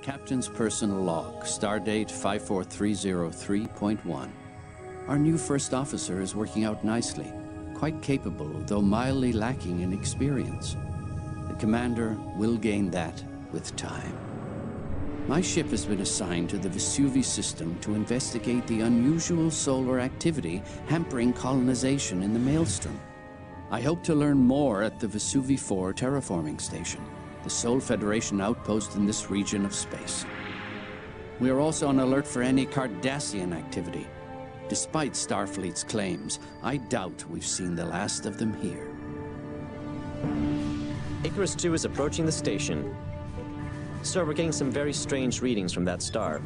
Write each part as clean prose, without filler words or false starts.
Captain's Personal Log, Stardate 54303.1. Our new first officer is working out nicely, quite capable, though mildly lacking in experience. The commander will gain that with time. My ship has been assigned to the Vesuvi system to investigate the unusual solar activity hampering colonization in the Maelstrom. I hope to learn more at the Vesuvi 4 terraforming station, the sole Federation outpost in this region of space. We are also on alert for any Cardassian activity. Despite Starfleet's claims, I doubt we've seen the last of them here. Icarus II is approaching the station. Sir, we're getting some very strange readings from that star.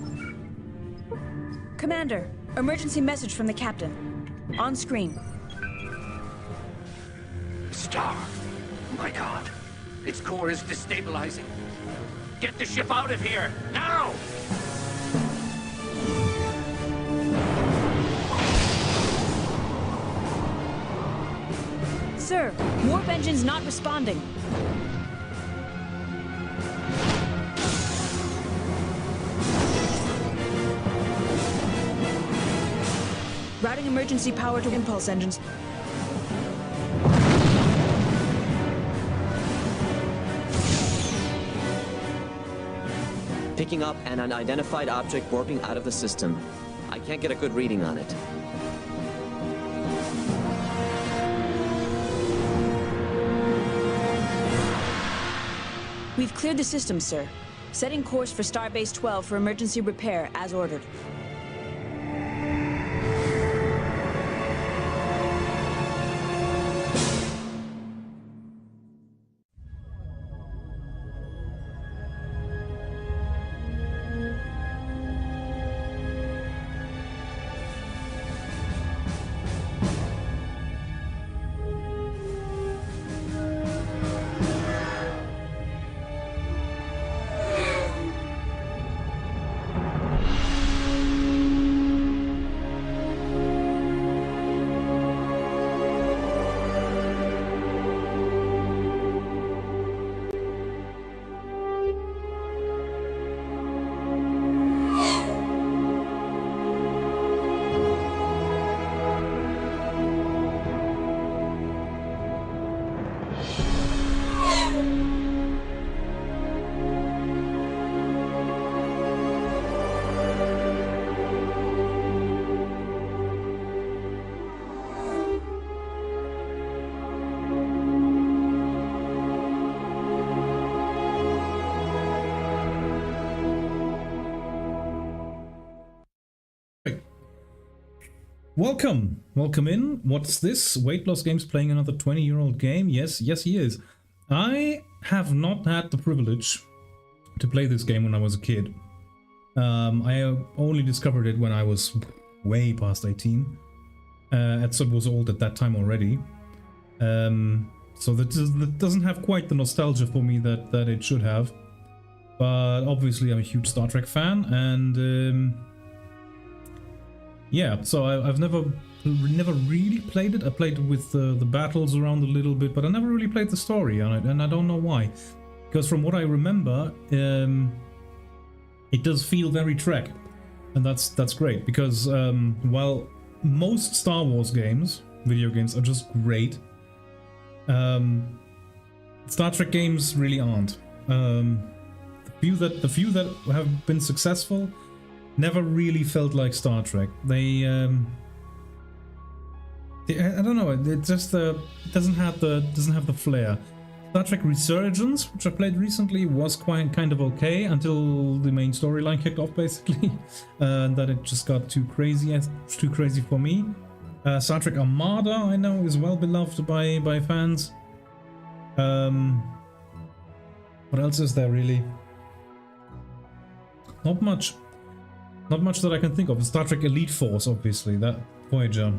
Commander, emergency message from the captain. On screen. Star. My God. Its core is destabilizing. Get the ship out of here, now! Sir, warp engine's not responding. Routing emergency power to impulse engines. Picking up an unidentified object warping out of the system. I can't get a good reading on it. We've cleared the system, sir. Setting course for Starbase 12 for emergency repair, as ordered. Welcome in. What's this? Weight Loss Games playing another 20-year-old game? Yes, he is. I have not had the privilege to play this game when I was a kid. I only discovered it when I was way past 18. Edsel was old at that time already. So that doesn't have quite the nostalgia for me that it should have. But obviously I'm a huge Star Trek fan, and yeah, so I've never really played it. I played it with the battles around a little bit, but I never really played the story on it, and I don't know why. Because from what I remember, it does feel very Trek, and that's great. Because while most Star Wars games, video games, are just great, Star Trek games really aren't. The few that have been successful never really felt like Star Trek. I don't know. It just doesn't have the flair. Star Trek Resurgence, which I played recently, was kind of okay until the main storyline kicked off, basically, and then it just got too crazy for me. Star Trek Armada, I know, is well beloved by fans. What else is there really? Not much. Not much that I can think of. Star Trek Elite Force, obviously, that Voyager,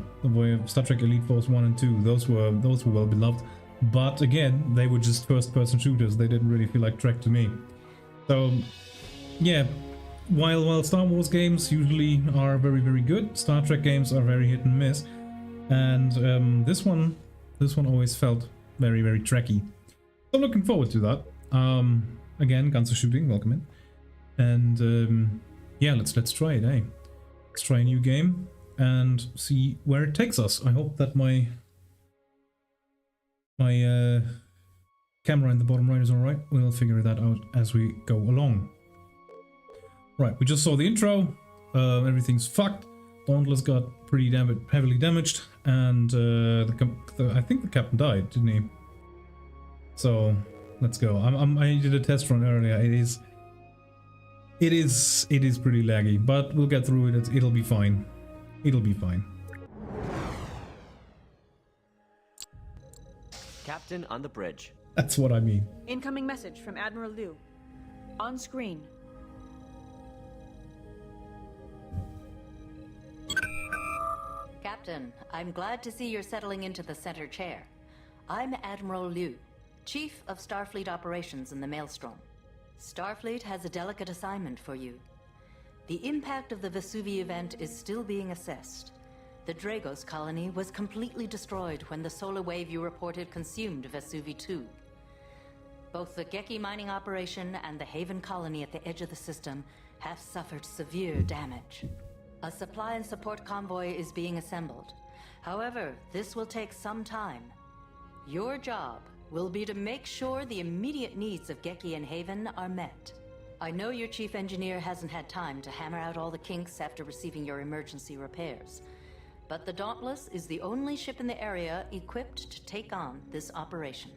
Star Trek Elite Force 1 and 2, those were well beloved. But again, they were just first-person shooters. They didn't really feel like Trek to me. So, yeah, while Star Wars games usually are very, very good, Star Trek games are very hit and miss. And this one always felt very, very Trekky. So I'm looking forward to that. Again, Guns of Shooting, welcome in. And yeah, let's try it, eh? Let's try a new game and see where it takes us. I hope that my camera in the bottom right is alright. We'll figure that out as we go along. Right, we just saw the intro. Everything's fucked. Dauntless got pretty heavily damaged, and I think the captain died, didn't he? So let's go. I did a test run earlier. It is pretty laggy, but we'll get through it. It'll be fine. It'll be fine. Captain on the bridge. That's what I mean. Incoming message from Admiral Liu. On screen. Captain, I'm glad to see you're settling into the center chair. I'm Admiral Liu, Chief of Starfleet Operations in the Maelstrom. Starfleet has a delicate assignment for you. The impact of the Vesuvi event is still being assessed. The Dragos colony was completely destroyed when the solar wave you reported consumed Vesuvi 2. Both the Geki mining operation and the Haven colony at the edge of the system have suffered severe damage. A supply and support convoy is being assembled. However, this will take some time. Your job will be to make sure the immediate needs of Geki and Haven are met. I know your chief engineer hasn't had time to hammer out all the kinks after receiving your emergency repairs, but the Dauntless is the only ship in the area equipped to take on this operation.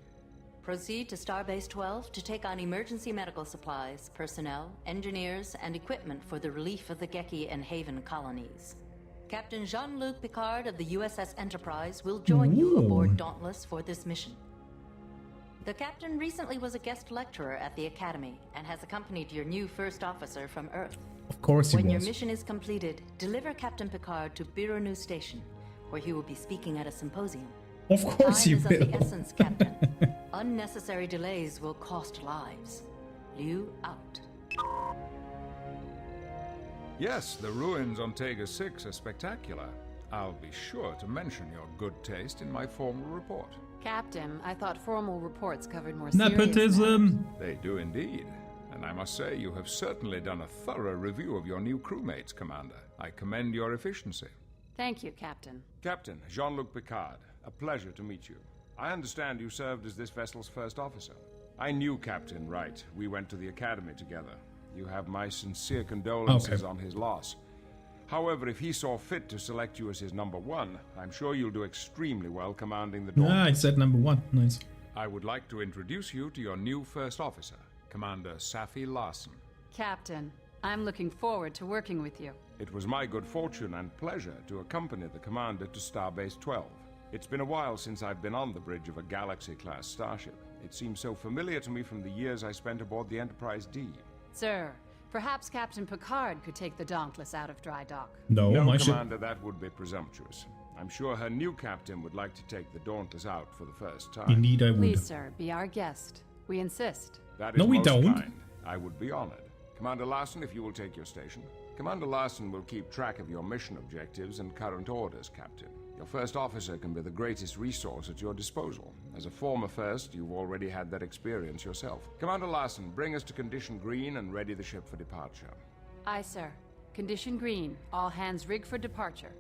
Proceed to Starbase 12 to take on emergency medical supplies, personnel, engineers, and equipment for the relief of the Geki and Haven colonies. Captain Jean-Luc Picard of the USS Enterprise will join you aboard Dauntless for this mission. The captain recently was a guest lecturer at the Academy and has accompanied your new first officer from Earth. Of course he was. When your mission is completed, deliver Captain Picard to Birunu Station, where he will be speaking at a symposium. Of course he Time is will. of the essence, Captain. Unnecessary delays will cost lives. Liu out. Yes, the ruins on Tega 6 are spectacular. I'll be sure to mention your good taste in my formal report. Captain, I thought formal reports covered more serious Nepotism. They do indeed. And I must say you have certainly done a thorough review of your new crewmates, Commander. I commend your efficiency. Thank you, Captain. Captain Jean-Luc Picard, a pleasure to meet you. I understand you served as this vessel's first officer. I knew Captain Wright. We went to the Academy together. You have my sincere condolences on his loss. However, if he saw fit to select you as his number one, I'm sure you'll do extremely well commanding the Dawn. Ah, I said number one. Nice. I would like to introduce you to your new first officer, Commander Safi Larson. Captain, I'm looking forward to working with you. It was my good fortune and pleasure to accompany the commander to Starbase 12. It's been a while since I've been on the bridge of a Galaxy-class starship. It seems so familiar to me from the years I spent aboard the Enterprise D. Sir, perhaps Captain Picard could take the Dauntless out of dry dock. No, my ship. Commander, that would be presumptuous. I'm sure her new captain would like to take the Dauntless out for the first time. Indeed, I would. Please, sir, be our guest. We insist. That is No, we most don't. kind. I would be honored. Commander Larson, if you will take your station. Commander Larson will keep track of your mission objectives and current orders, Captain. Your first officer can be the greatest resource at your disposal. As a former first, you've already had that experience yourself. Commander Larson, bring us to Condition Green and ready the ship for departure. Aye, sir. Condition green. All hands rig for departure.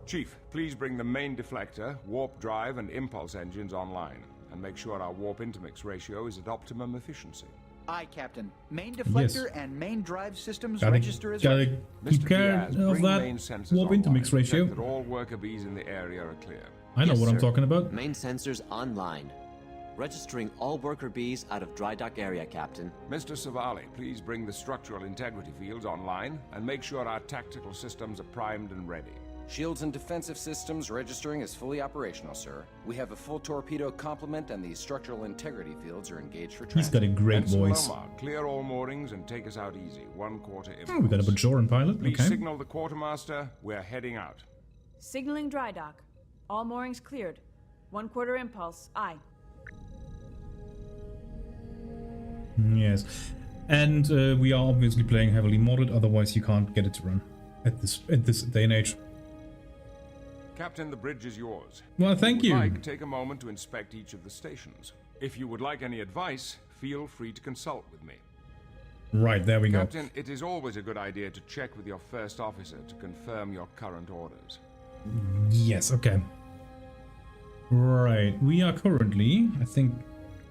Chief, please bring the main deflector, warp drive, and impulse engines online, and make sure our warp intermix ratio is at optimum efficiency. Aye, Captain. Main deflector and main drive systems register as gotta well. keep Mr. care Diaz, of bring that main sensors warp online. intermix ratio. Check that all worker bees in the area are clear. I know Yes, what I'm sir. talking about. Main sensors online. Registering all worker bees out of dry dock area, Captain. Mr. Savali, please bring the structural integrity fields online and make sure our tactical systems are primed and ready. Shields and defensive systems registering as fully operational, sir. We have a full torpedo complement and the structural integrity fields are engaged for He's transit. got a great Ensign voice. Lomar, clear all moorings and take us out easy. 1/4 impulse. Oh, we got a Bajoran pilot. Please Okay. signal the quartermaster. We're heading out. Signaling dry dock. All moorings cleared. 1/4 impulse. Aye. Yes. And we are obviously playing heavily modded, otherwise you can't get it to run at this day and age. Captain, the bridge is yours. Well, thank If you you. would like, take a moment to inspect each of the stations. If you would like any advice, feel free to consult with me. Right, there we go. Captain, it is always a good idea to check with your first officer to confirm your current orders. Yes, okay. Right, we are currently, I think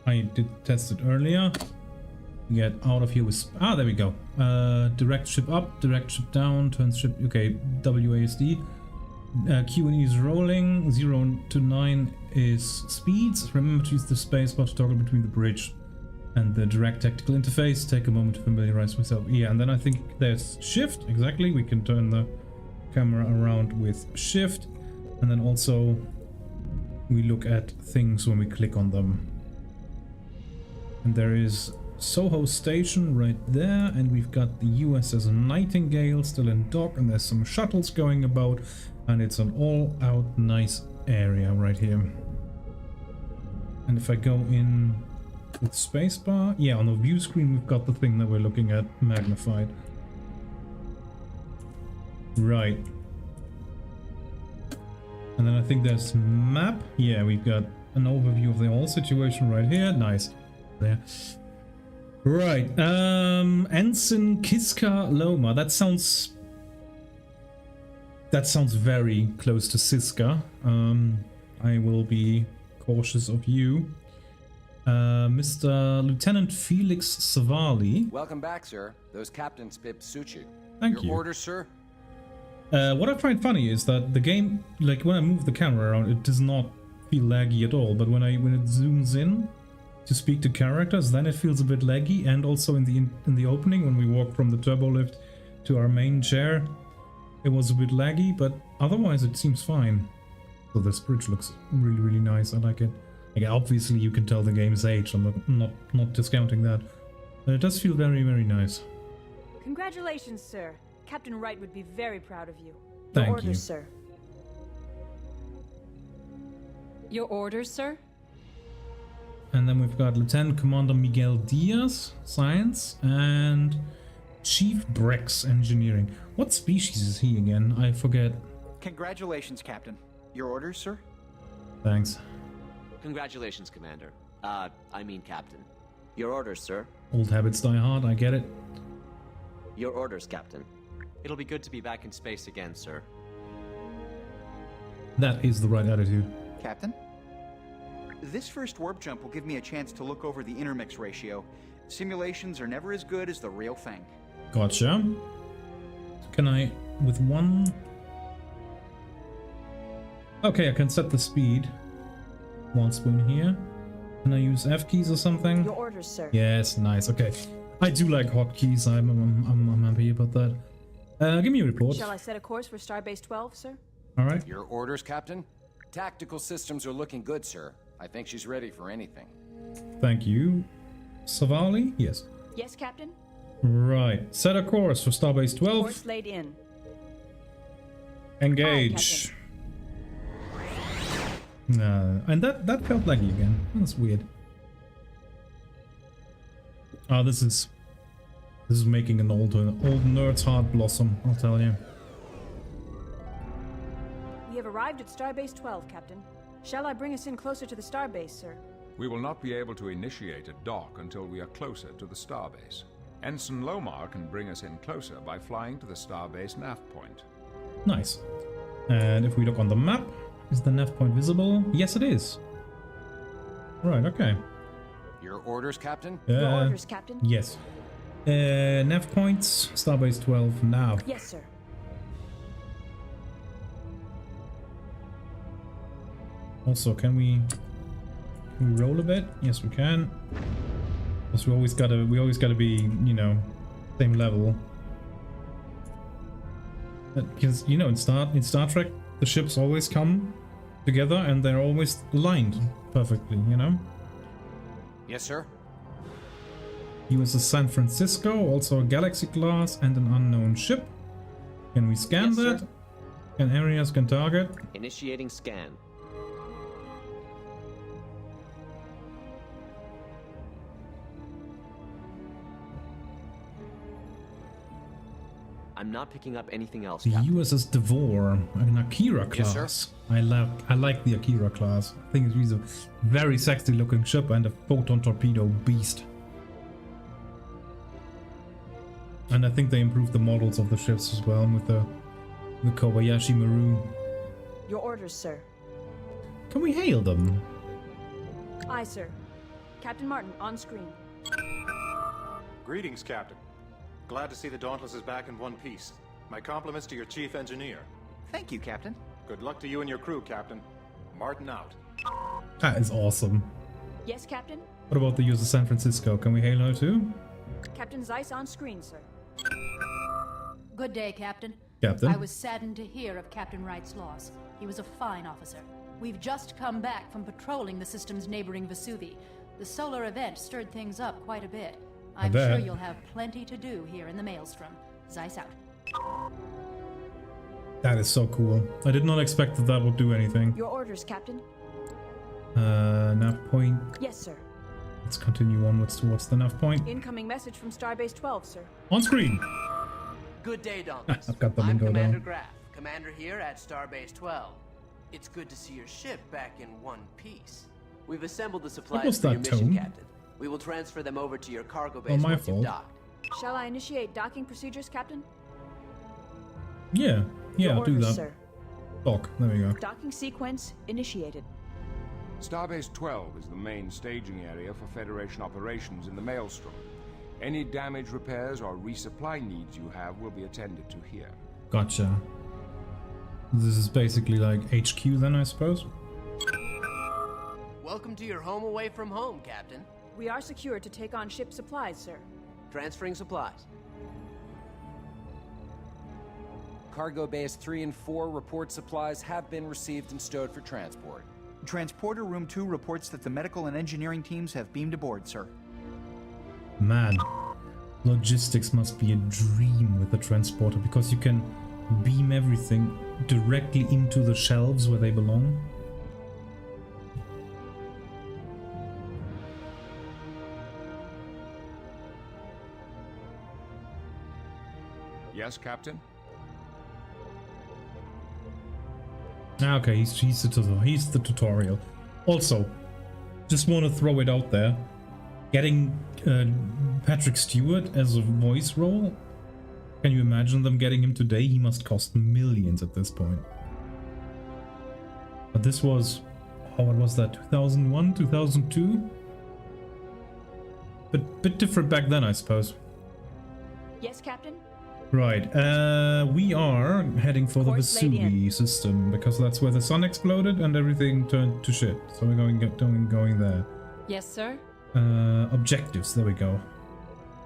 I did test it earlier. Get out of here with, there we go. Direct ship up, direct ship down, turn ship, okay, WASD. Q&E is rolling, 0 to 9 is speeds. Remember to use the spacebar to toggle between the bridge and the direct tactical interface. Take a moment to familiarize myself. Yeah, and then I think there's shift, exactly. We can turn the camera around with shift. And then also we look at things when we click on them. And there is Soho Station right there, and we've got the USS Nightingale still in dock, and there's some shuttles going about, and it's an all-out nice area right here. And if I go in with spacebar, yeah, on the view screen we've got the thing that we're looking at magnified. Right. And then I think there's map. Yeah, we've got an overview of the whole situation right here. Nice. There. Right. Ensign Kiska Loma. That sounds very close to Siska. I will be cautious of you. Mr. Lieutenant Felix Savali. Welcome back, sir. Those captain's pips suit you. Thank you. Your orders, sir? What I find funny is that the game, like when I move the camera around, it does not feel laggy at all. But when it zooms in to speak to characters, then it feels a bit laggy. And also in the opening, when we walk from the turbo lift to our main chair, it was a bit laggy. But otherwise, it seems fine. So this bridge looks really, really nice. I like it. Like, obviously, you can tell the game's age. I'm not discounting that, but it does feel very, very nice. Congratulations, sir. Captain Wright would be very proud of you. Thank Your orders, you, sir. Your orders, sir? And then we've got Lieutenant Commander Miguel Diaz, Science, and Chief Brex, Engineering. What species is he again? I forget. Congratulations, Captain. Your orders, sir? Thanks. Congratulations, Commander. I mean Captain. Your orders, sir. Old habits die hard, I get it. Your orders, Captain. It'll be good to be back in space again, sir. That is the right attitude. Captain? This first warp jump will give me a chance to look over the intermix ratio. Simulations are never as good as the real thing. Gotcha. Can I, with one... Okay, I can set the speed. Once we're in here. Can I use F keys or something? Your orders, sir. Yes, nice. Okay. I do like hotkeys. I'm happy about that. Give me a report. Shall I set a course for Starbase 12, sir? All right. Your orders, Captain? Tactical systems are looking good, sir. I think she's ready for anything. Thank you. Savali? Yes. Yes, Captain? Right. Set a course for Starbase 12. Course laid in. Engage. And that felt laggy again. That's weird. Oh, this is making an old nerd's heart blossom, I'll tell you. We have arrived at Starbase 12, Captain. Shall I bring us in closer to the starbase, sir? We will not be able to initiate a dock until we are closer to the starbase. Ensign Lomar can bring us in closer by flying to the starbase nav point. Nice. And if we look on the map, is the nav point visible? Yes, it is. Right, okay. Your orders, Captain? Your orders, Captain? Yes. Nav points, Starbase 12 now. Yes, sir. Also, can we roll a bit? Yes, we can. Because we always gotta be, you know, same level. Because, you know, in Star Trek, the ships always come together and they're always aligned perfectly, you know? Yes, sir. USS San Francisco, also a Galaxy class and an unknown ship. Can we scan Yes, that? sir. Can areas can target? Initiating scan. I'm not picking up anything else, The Captain. USS Devore, an Akira class. Yes, sir. I like the Akira class. I think it's a very sexy looking ship and a photon torpedo beast. And I think they improved the models of the ships as well with the Kobayashi Maru. Your orders, sir. Can we hail them? Aye, sir. Captain Martin, on screen. Greetings, Captain. Glad to see the Dauntless is back in one piece. My compliments to your chief engineer. Thank you, Captain. Good luck to you and your crew, Captain. Martin out. That is awesome. Yes, Captain? What about the user San Francisco? Can we hail her too? Captain Zeiss on screen, sir. Good day, Captain. Captain? I was saddened to hear of Captain Wright's loss. He was a fine officer. We've just come back from patrolling the system's neighboring Vesuvi. The solar event stirred things up quite a bit. I'm sure you'll have plenty to do here in the Maelstrom. Zeiss out. That is so cool. I did not expect that would do anything. Your orders, Captain. Nav point. Yes, sir. Let's continue onwards towards the nav point. Incoming message from Starbase 12, sir. On screen! Good day, Dauntless. I've got the I'm lingo Commander down. Graff, commander here at Starbase 12. It's good to see your ship back in one piece. We've assembled the What supplies was for your that mission, tone? Captain. We will transfer them over to your cargo Oh, base my once you've fault. docked. Shall I initiate docking procedures, Captain? Yeah, Your I'll do orders, that. sir. Dock, there we go. Docking sequence initiated. Starbase 12 is the main staging area for Federation operations in the Maelstrom. Any damage, repairs, or resupply needs you have will be attended to here. Gotcha. This is basically like HQ then, I suppose? Welcome to your home away from home, Captain. We are secure to take on ship supplies, sir. Transferring supplies. Cargo Base 3 and 4 report supplies have been received and stowed for transport. Transporter Room 2 reports that the medical and engineering teams have beamed aboard, sir. Man, logistics must be a dream with the transporter because you can beam everything directly into the shelves where they belong. Yes, Captain? Okay, he's the tutorial. Also, just want to throw it out there. Getting Patrick Stewart as a voice role, can you imagine them getting him today? He must cost millions at this point. But this was, oh, what was that, 2001, 2002? But bit different back then, I suppose. Yes, Captain? Right, we are heading for the Course laid Vesuvi system, because that's where the sun exploded and everything turned to shit. So we're going there. Yes, sir? Objectives, there we go.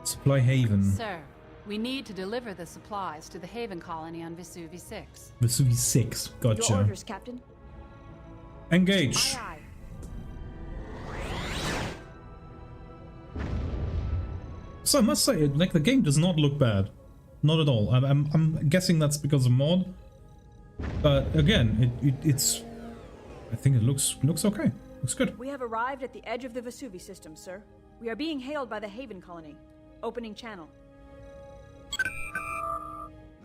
Supply Haven. Sir, we need to deliver the supplies to the Haven colony on Vesuvi 6. Vesuvi 6, gotcha. Your orders, Captain. Engage! Aye, aye. So I must say, like, the game does not look bad. Not at all. I'm guessing that's because of mod. But again, it's... I think it looks okay. Looks good. We have arrived at the edge of the Vesuvi system, sir. We are being hailed by the Haven colony. Opening channel.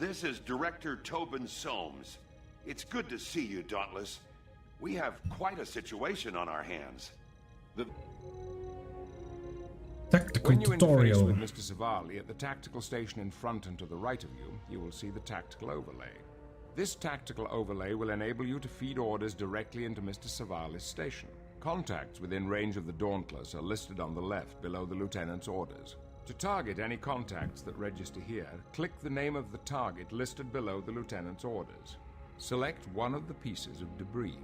This is Director Tobin Soames. It's good to see you, Dauntless. We have quite a situation on our hands. Tactical When you tutorial. interface with Mr. Savali at the tactical station in front and to the right of you, you will see the tactical overlay. This tactical overlay will enable you to feed orders directly into Mr. Savali's station. Contacts within range of the Dauntless are listed on the left below the Lieutenant's orders. To target any contacts that register here, click the name of the target listed below the Lieutenant's orders. Select one of the pieces of debris.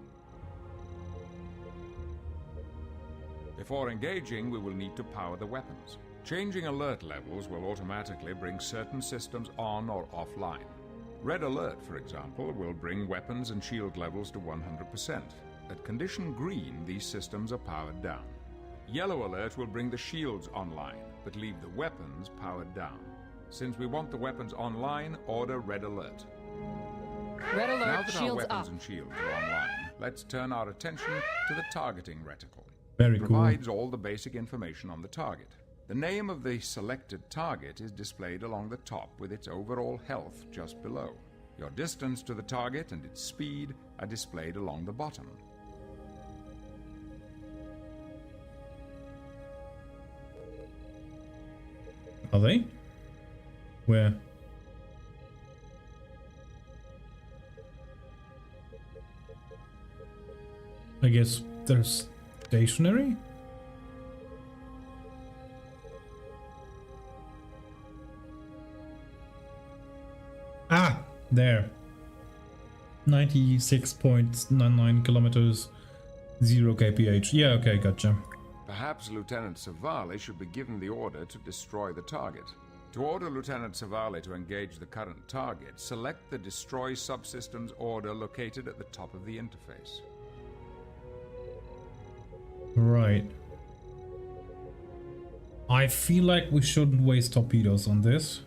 Before engaging, we will need to power the weapons. Changing alert levels will automatically bring certain systems on or offline. Red alert, for example, will bring weapons and shield levels to 100%. At condition green, these systems are powered down. Yellow alert will bring the shields online, but leave the weapons powered down. Since we want the weapons online, order red alert. Red alert, now that our shields weapons up. and shields are online, let's turn our attention to the targeting reticle. Very It cool. provides all the basic information on the target. The name of the selected target is displayed along the top with its overall health just below. Your distance to the target and its speed are displayed along the bottom. Are they? Where? I guess there's stationary? Ah, there. 96.99 kilometers, 0 kph. Yeah, okay, gotcha. Perhaps Lieutenant Savali should be given the order to destroy the target. To order Lieutenant Savali to engage the current target, select the Destroy Subsystems order located at the top of the interface. Right. I feel like we shouldn't waste torpedoes on this.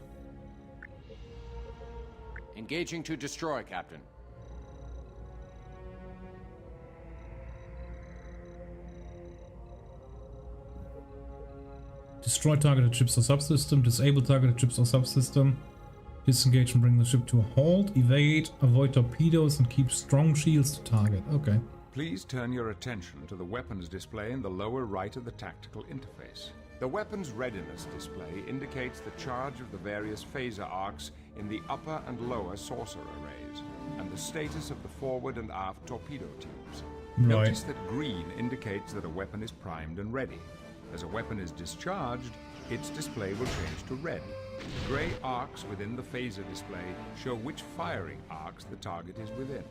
Engaging to destroy, Captain. Destroy targeted ships or subsystem, disable targeted ships or subsystem, disengage and bring the ship to a halt, evade, avoid torpedoes and keep strong shields to target. Okay. Please turn your attention to the weapons display in the lower right of the tactical interface. The weapons readiness display indicates the charge of the various phaser arcs in the upper and lower saucer arrays, and the status of the forward and aft torpedo tubes. Right. Notice that green indicates that a weapon is primed and ready. As a weapon is discharged, its display will change to red. Gray arcs within the phaser display show which firing arcs the target is within.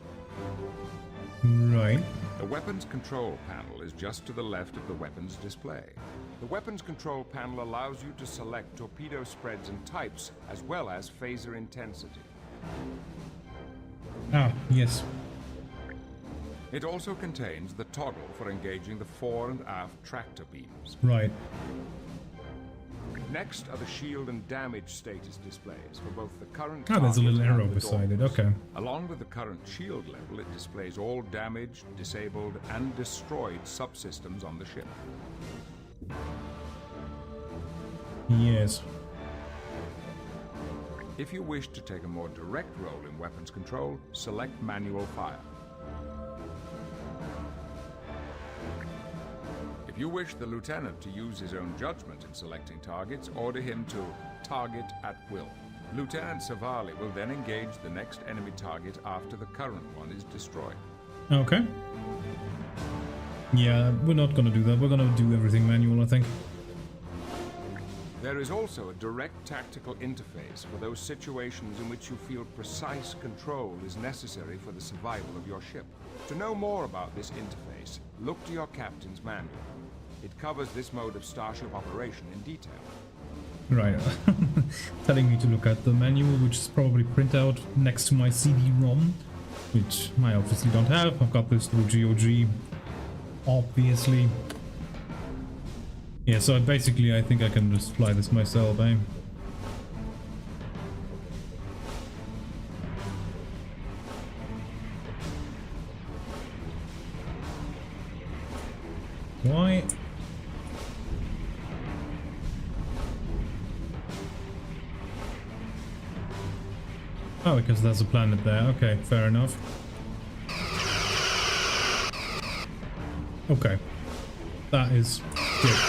Right. The weapons control panel is just to the left of the weapons display. The weapons control panel allows you to select torpedo spreads and types, as well as phaser intensity. Ah, yes. It also contains the toggle for engaging the fore and aft tractor beams. Right. Next are the shield and damage status displays for both the current Ah, there's a little target arrow and the beside it, Dauntless. okay. Along with the current shield level, it displays all damaged, disabled, and destroyed subsystems on the ship. Yes. If you wish to take a more direct role in weapons control, select manual fire. If you wish the lieutenant to use his own judgment in selecting targets, order him to target at will. Lieutenant Savali will then engage the next enemy target after the current one is destroyed. Okay. Yeah, we're not gonna do that. We're gonna do everything manual, I think. There is also a direct tactical interface for those situations in which you feel precise control is necessary for the survival of your ship. To know more about this interface, look to your captain's manual. It covers this mode of starship operation in detail. Right. Telling me to look at the manual, which is probably print out next to my CD-ROM, which I obviously don't have. I've got this through GOG, obviously. Yeah, so basically I think I can just fly this myself, eh? Why? Oh, because there's a planet there. Okay, fair enough. Okay. That is good.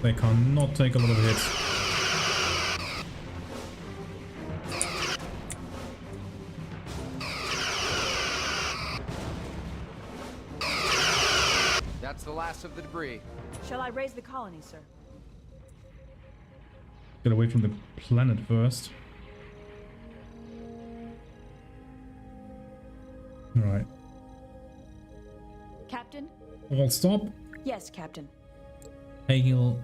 They cannot take a lot of hits. That's the last of the debris. Shall I raise the colony, sir? Get away from the planet first. Alright. Captain? All stop. Yes, Captain. Hail.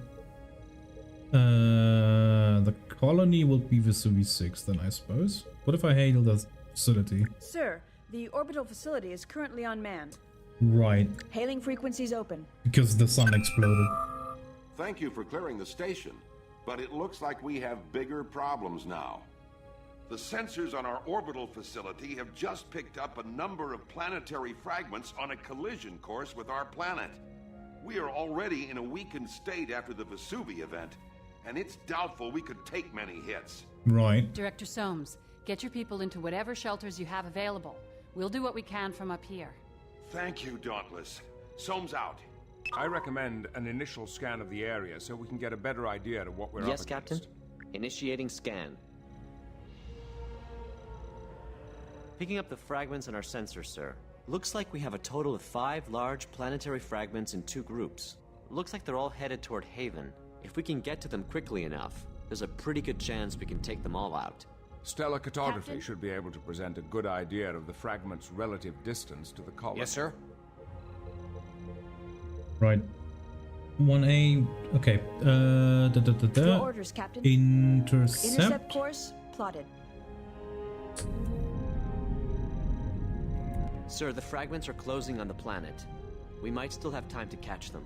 The colony will be Vesuvi 6 then, I suppose. What if I hail the facility? Sir, the orbital facility is currently unmanned. Right. Hailing frequencies open. Because the sun exploded. Thank you for clearing the station, but it looks like we have bigger problems now. The sensors on our orbital facility have just picked up a number of planetary fragments on a collision course with our planet. We are already in a weakened state after the Vesuvi event, and it's doubtful we could take many hits. Right. Director Soames, get your people into whatever shelters you have available. We'll do what we can from up here. Thank you, Dauntless. Soames out. I recommend an initial scan of the area so we can get a better idea of what we're up Yes, against. Captain. Initiating scan. Picking up the fragments in our sensor, sir. Looks like we have a total of 5 large planetary fragments in 2 groups. Looks like they're all headed toward Haven. If we can get to them quickly enough, there's a pretty good chance we can take them all out. Stellar cartography Captain? should be able to present a good idea of the fragment's relative distance to the colony. Yes, sir. Right. 1A. Okay. Your orders, Captain. Intercept. Intercept course plotted. Sir, the fragments are closing on the planet. We might still have time to catch them.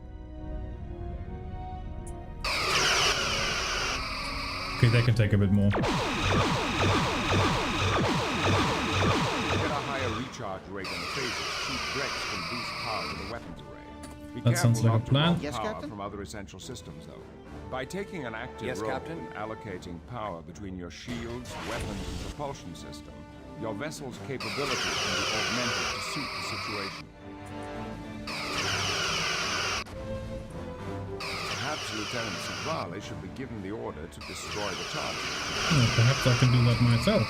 Okay, they can take a bit more. To get a higher recharge rate on the phasers, Chief Drex can boost power to the weapons array. Be That sounds careful like a not to plan. rob Yes, power Captain? from other essential systems, though. By taking an active Yes, role Captain? in allocating power between your shields, weapons, and propulsion system, your vessel's capabilities can be augmented to suit the situation. Perhaps Lieutenant Savali should be given the order to destroy the target. Perhaps I can do that myself.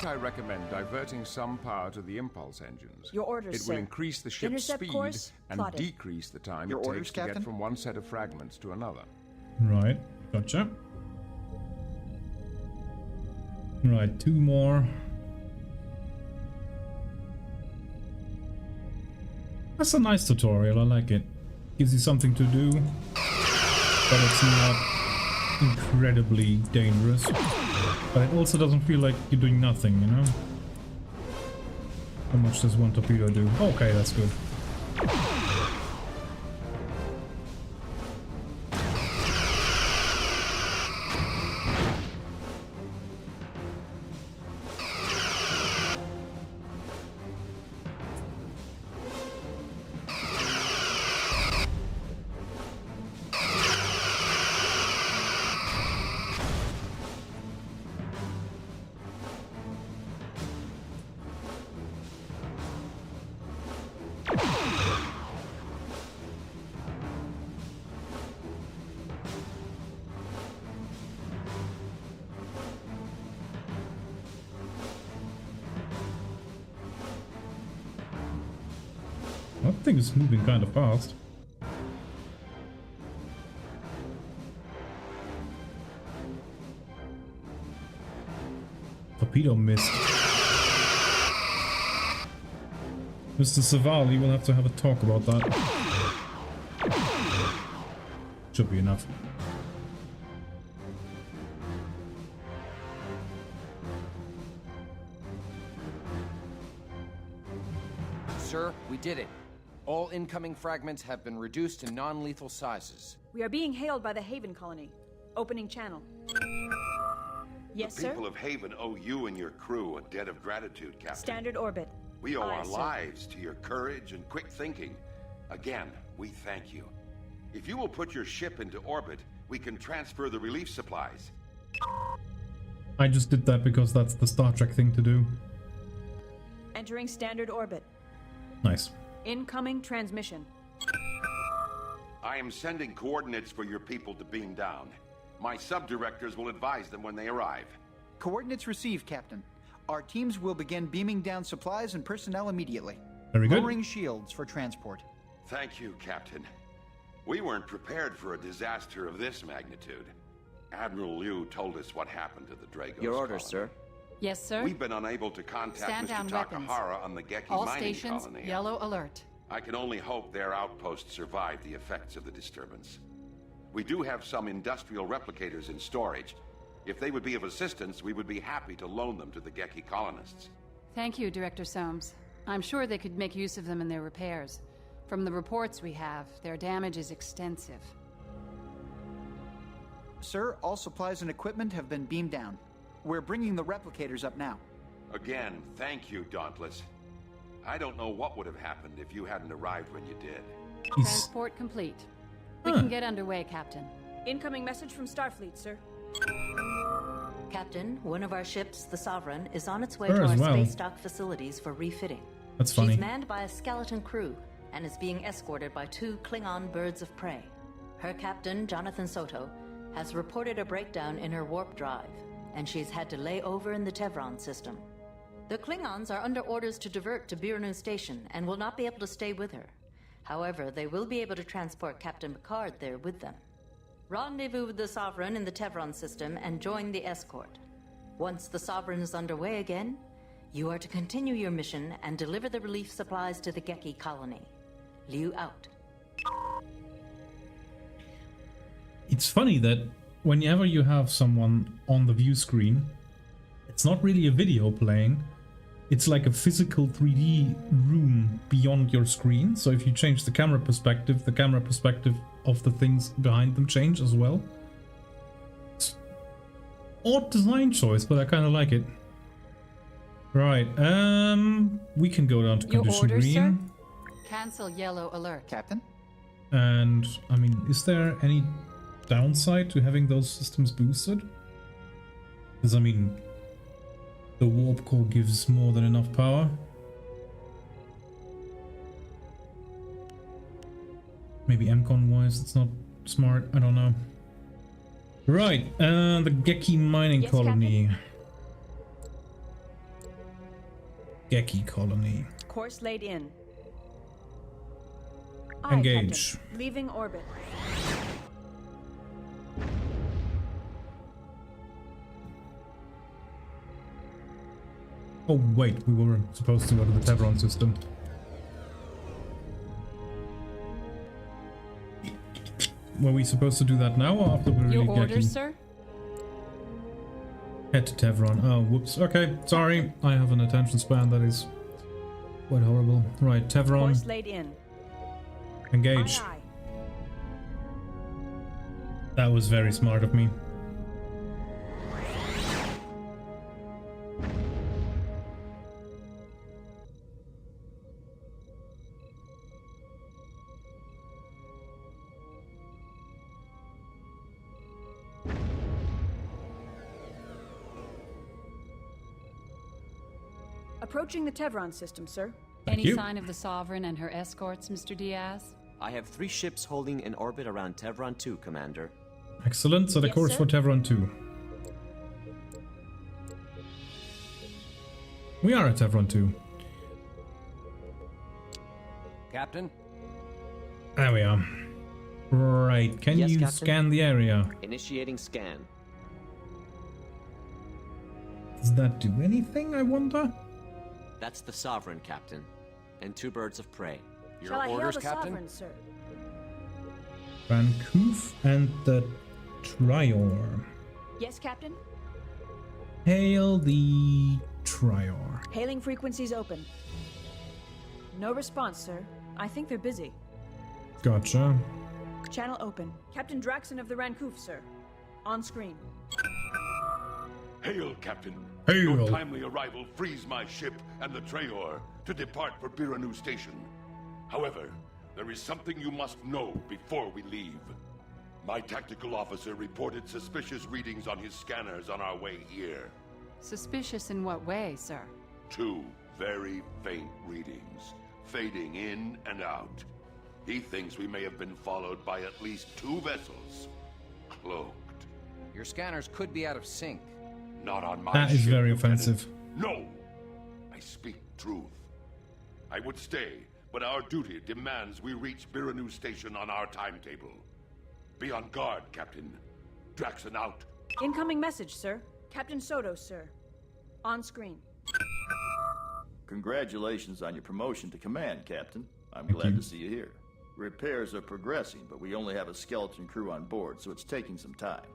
I recommend diverting some power to the impulse engines. Your orders, It sir. will increase the ship's Intercept speed course and plotted. decrease the time Your it orders, takes to Captain? get from one set of fragments to another. Right. Gotcha. Right, 2 more. That's a nice tutorial, I like it. Gives you something to do, but it's not incredibly dangerous. But it also doesn't feel like you're doing nothing, you know? How much does one torpedo do? Okay, that's good. That thing is moving kind of fast. Torpedo missed. Mr. Savali, we'll have to have a talk about that. Should be enough. Sir, we did it. All incoming fragments have been reduced to non-lethal sizes. We are being hailed by the Haven colony. Opening channel. Yes, The sir? people of Haven owe you and your crew a debt of gratitude, Captain. Standard orbit. We owe Aye, our sir. lives to your courage and quick thinking. Again, we thank you. If you will put your ship into orbit, we can transfer the relief supplies. I just did that because that's the Star Trek thing to do. Entering standard orbit. Nice. Incoming transmission. I am sending coordinates for your people to beam down. My sub-directors will advise them when they arrive. Coordinates received, Captain. Our teams will begin beaming down supplies and personnel immediately. Very good. Lowering shields for transport. Thank you, Captain. We weren't prepared for a disaster of this magnitude. Admiral Liu told us what happened to the Dragos. Your orders, colony. sir. Yes, sir. We've been unable to contact Stand down Mr. weapons. Takahara on the Geki All mining stations, colony. yellow alert. I can only hope their outpost survived the effects of the disturbance. We do have some industrial replicators in storage. If they would be of assistance, we would be happy to loan them to the Geki colonists. Thank you, Director Soames. I'm sure they could make use of them in their repairs. From the reports we have, their damage is extensive. Sir, all supplies and equipment have been beamed down. We're bringing the replicators up now. Again, thank you, Dauntless. I don't know what would have happened if you hadn't arrived when you did. Transport complete. We can get underway, Captain. Incoming message from Starfleet, sir. Captain, one of our ships, the Sovereign, is on its way Her to as our well. space dock facilities for refitting. That's funny. She's manned by a skeleton crew and is being escorted by 2 Klingon birds of prey. Her captain, Jonathan Soto, has reported a breakdown in her warp drive, and she's had to lay over in the Tevron system. The Klingons are under orders to divert to Birnu Station and will not be able to stay with her. However, they will be able to transport Captain Picard there with them. Rendezvous with the Sovereign in the Tevron system and join the escort. Once the Sovereign is underway again, you are to continue your mission and deliver the relief supplies to the Geki colony. Liu out. It's funny that whenever you have someone on the view screen, it's not really a video playing. It's like a physical 3D room beyond your screen. So if you change the camera perspective of the things behind them change as well. It's odd design choice, but I kind of like it. Right, we can go down to Your condition orders, green. sir? Cancel yellow alert. Captain? And, I mean, is there any downside to having those systems boosted? Because, I mean, the warp core gives more than enough power. Maybe MCON-wise it's not smart, I don't know. Right, the Geki mining Yes, colony. Geki colony. Course laid in. Engage. Captain. Leaving orbit. Oh wait, we were supposed to go to the Tevron system. Were we supposed to do that now or after we really Your orders, sir? Head to Tevron. Oh, whoops. Okay, sorry. I have an attention span that is quite horrible. Right, Tevron. Course laid in. Engage. Aye, aye. That was very smart of me. Approaching the Tevron system, sir. Any sign of the Sovereign and her escorts, Mr. Diaz? I have 3 ships holding in orbit around Tevron 2, Commander. Excellent. Set a Yes, course sir. for Tevron 2. We are at Tevron 2. Captain? There we are. Right. Can Yes, you Captain? scan the area? Initiating scan. Does that do anything, I wonder? That's the Sovereign, Captain. And 2 birds of prey. Your Shall I hail orders, the Captain? Sovereign, sir? Vancouver and the Trior. Yes, Captain? Hail the Trior. Hailing frequencies open. No response, sir. I think they're busy. Gotcha. Channel open. Captain Draxon of the Rancouf, sir. On screen. Hail, Captain. Hail. Your timely arrival frees my ship and the Traor to depart for Birnu Station. However, there is something you must know before we leave. My tactical officer reported suspicious readings on his scanners on our way here. Suspicious in what way, sir? 2 very faint readings, fading in and out. He thinks we may have been followed by at least 2 vessels, cloaked. Your scanners could be out of sync. Not on my That is ship, very Lieutenant. offensive. No! I speak truth. I would stay, but our duty demands we reach Birnu Station on our timetable. Be on guard, Captain. Draxon out. Incoming message, sir. Captain Soto, sir. On screen. Congratulations on your promotion to command, Captain. I'm glad to see you here. Repairs are progressing, but we only have a skeleton crew on board, so it's taking some time.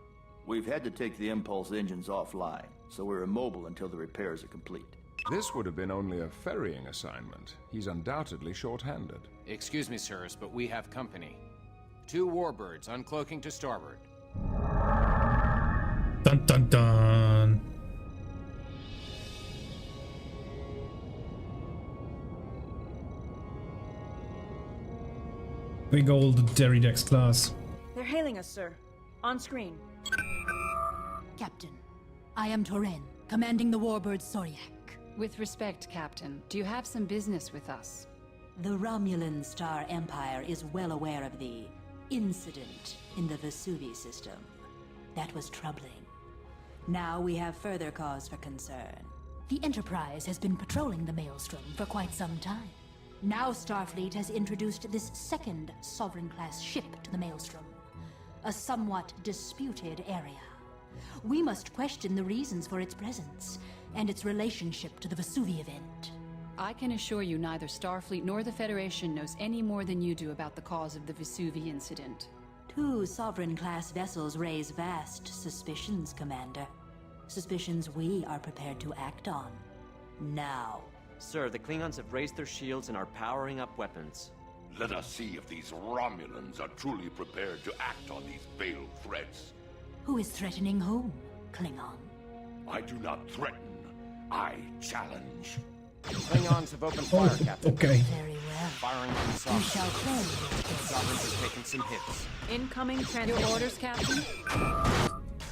We've had to take the impulse engines offline, so we're immobile until the repairs are complete. This would have been only a ferrying assignment. He's undoubtedly short-handed. Excuse me, sirs, but we have company. 2 warbirds uncloaking to starboard. Dun dun dun. Big old Derrydex class. They're hailing us, sir. On screen. Captain, I am Toren, commanding the warbird Soryak. With respect, Captain, do you have some business with us? The Romulan Star Empire is well aware of the incident in the Vesuvi system. That was troubling. Now we have further cause for concern. The Enterprise has been patrolling the Maelstrom for quite some time. Now Starfleet has introduced this second Sovereign-class ship to the Maelstrom. A somewhat disputed area. We must question the reasons for its presence, and its relationship to the Vesuvi event. I can assure you neither Starfleet nor the Federation knows any more than you do about the cause of the Vesuvi incident. 2 Sovereign-class vessels raise vast suspicions, Commander. Suspicions we are prepared to act on. Now. Sir, the Klingons have raised their shields and are powering up weapons. Let us see if these Romulans are truly prepared to act on these veiled threats. Who is threatening whom, Klingon? I do not threaten. I challenge. Klingons have opened fire, Captain. Okay. Very well. Firing on the We Sovereign. shall play. Sovereigns have taken some hits. Incoming Your transmission. orders, Captain?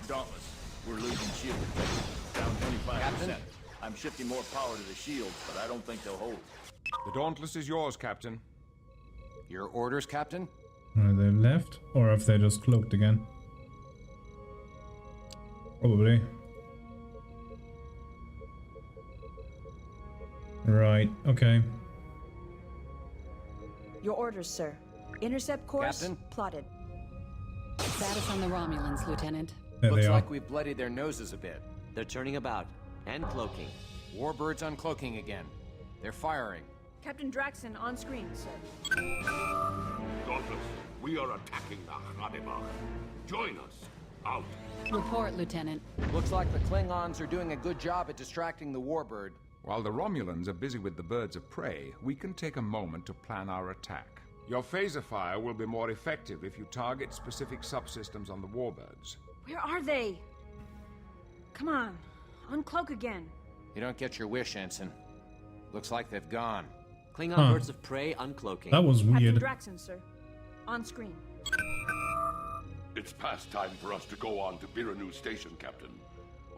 Dauntless, we're losing shield effect. Down 25%. Captain? I'm shifting more power to the shields, but I don't think they'll hold. The Dauntless is yours, Captain. Your orders, Captain? Are they left? Or have they just cloaked again? Probably. Right, okay. Your orders, sir. Intercept course Captain? plotted. Status on the Romulans, Lieutenant. There Looks they are. like we've bloodied their noses a bit. They're turning about and cloaking. Warbirds uncloaking again. They're firing. Captain Draxon on screen, sir. Dauntless, we are attacking the Hadebach. Join us. Out. Report, Lieutenant. Looks like the Klingons are doing a good job at distracting the Warbird. While the Romulans are busy with the birds of prey, we can take a moment to plan our attack. Your phaser fire will be more effective if you target specific subsystems on the warbirds. Where are they? Come on. Uncloak again. You don't get your wish, Ensign. Looks like they've gone. Klingon Huh. birds of prey uncloaking. That was Captain weird. Draxon, sir. On screen. It's past time for us to go on to Biranu Station, Captain.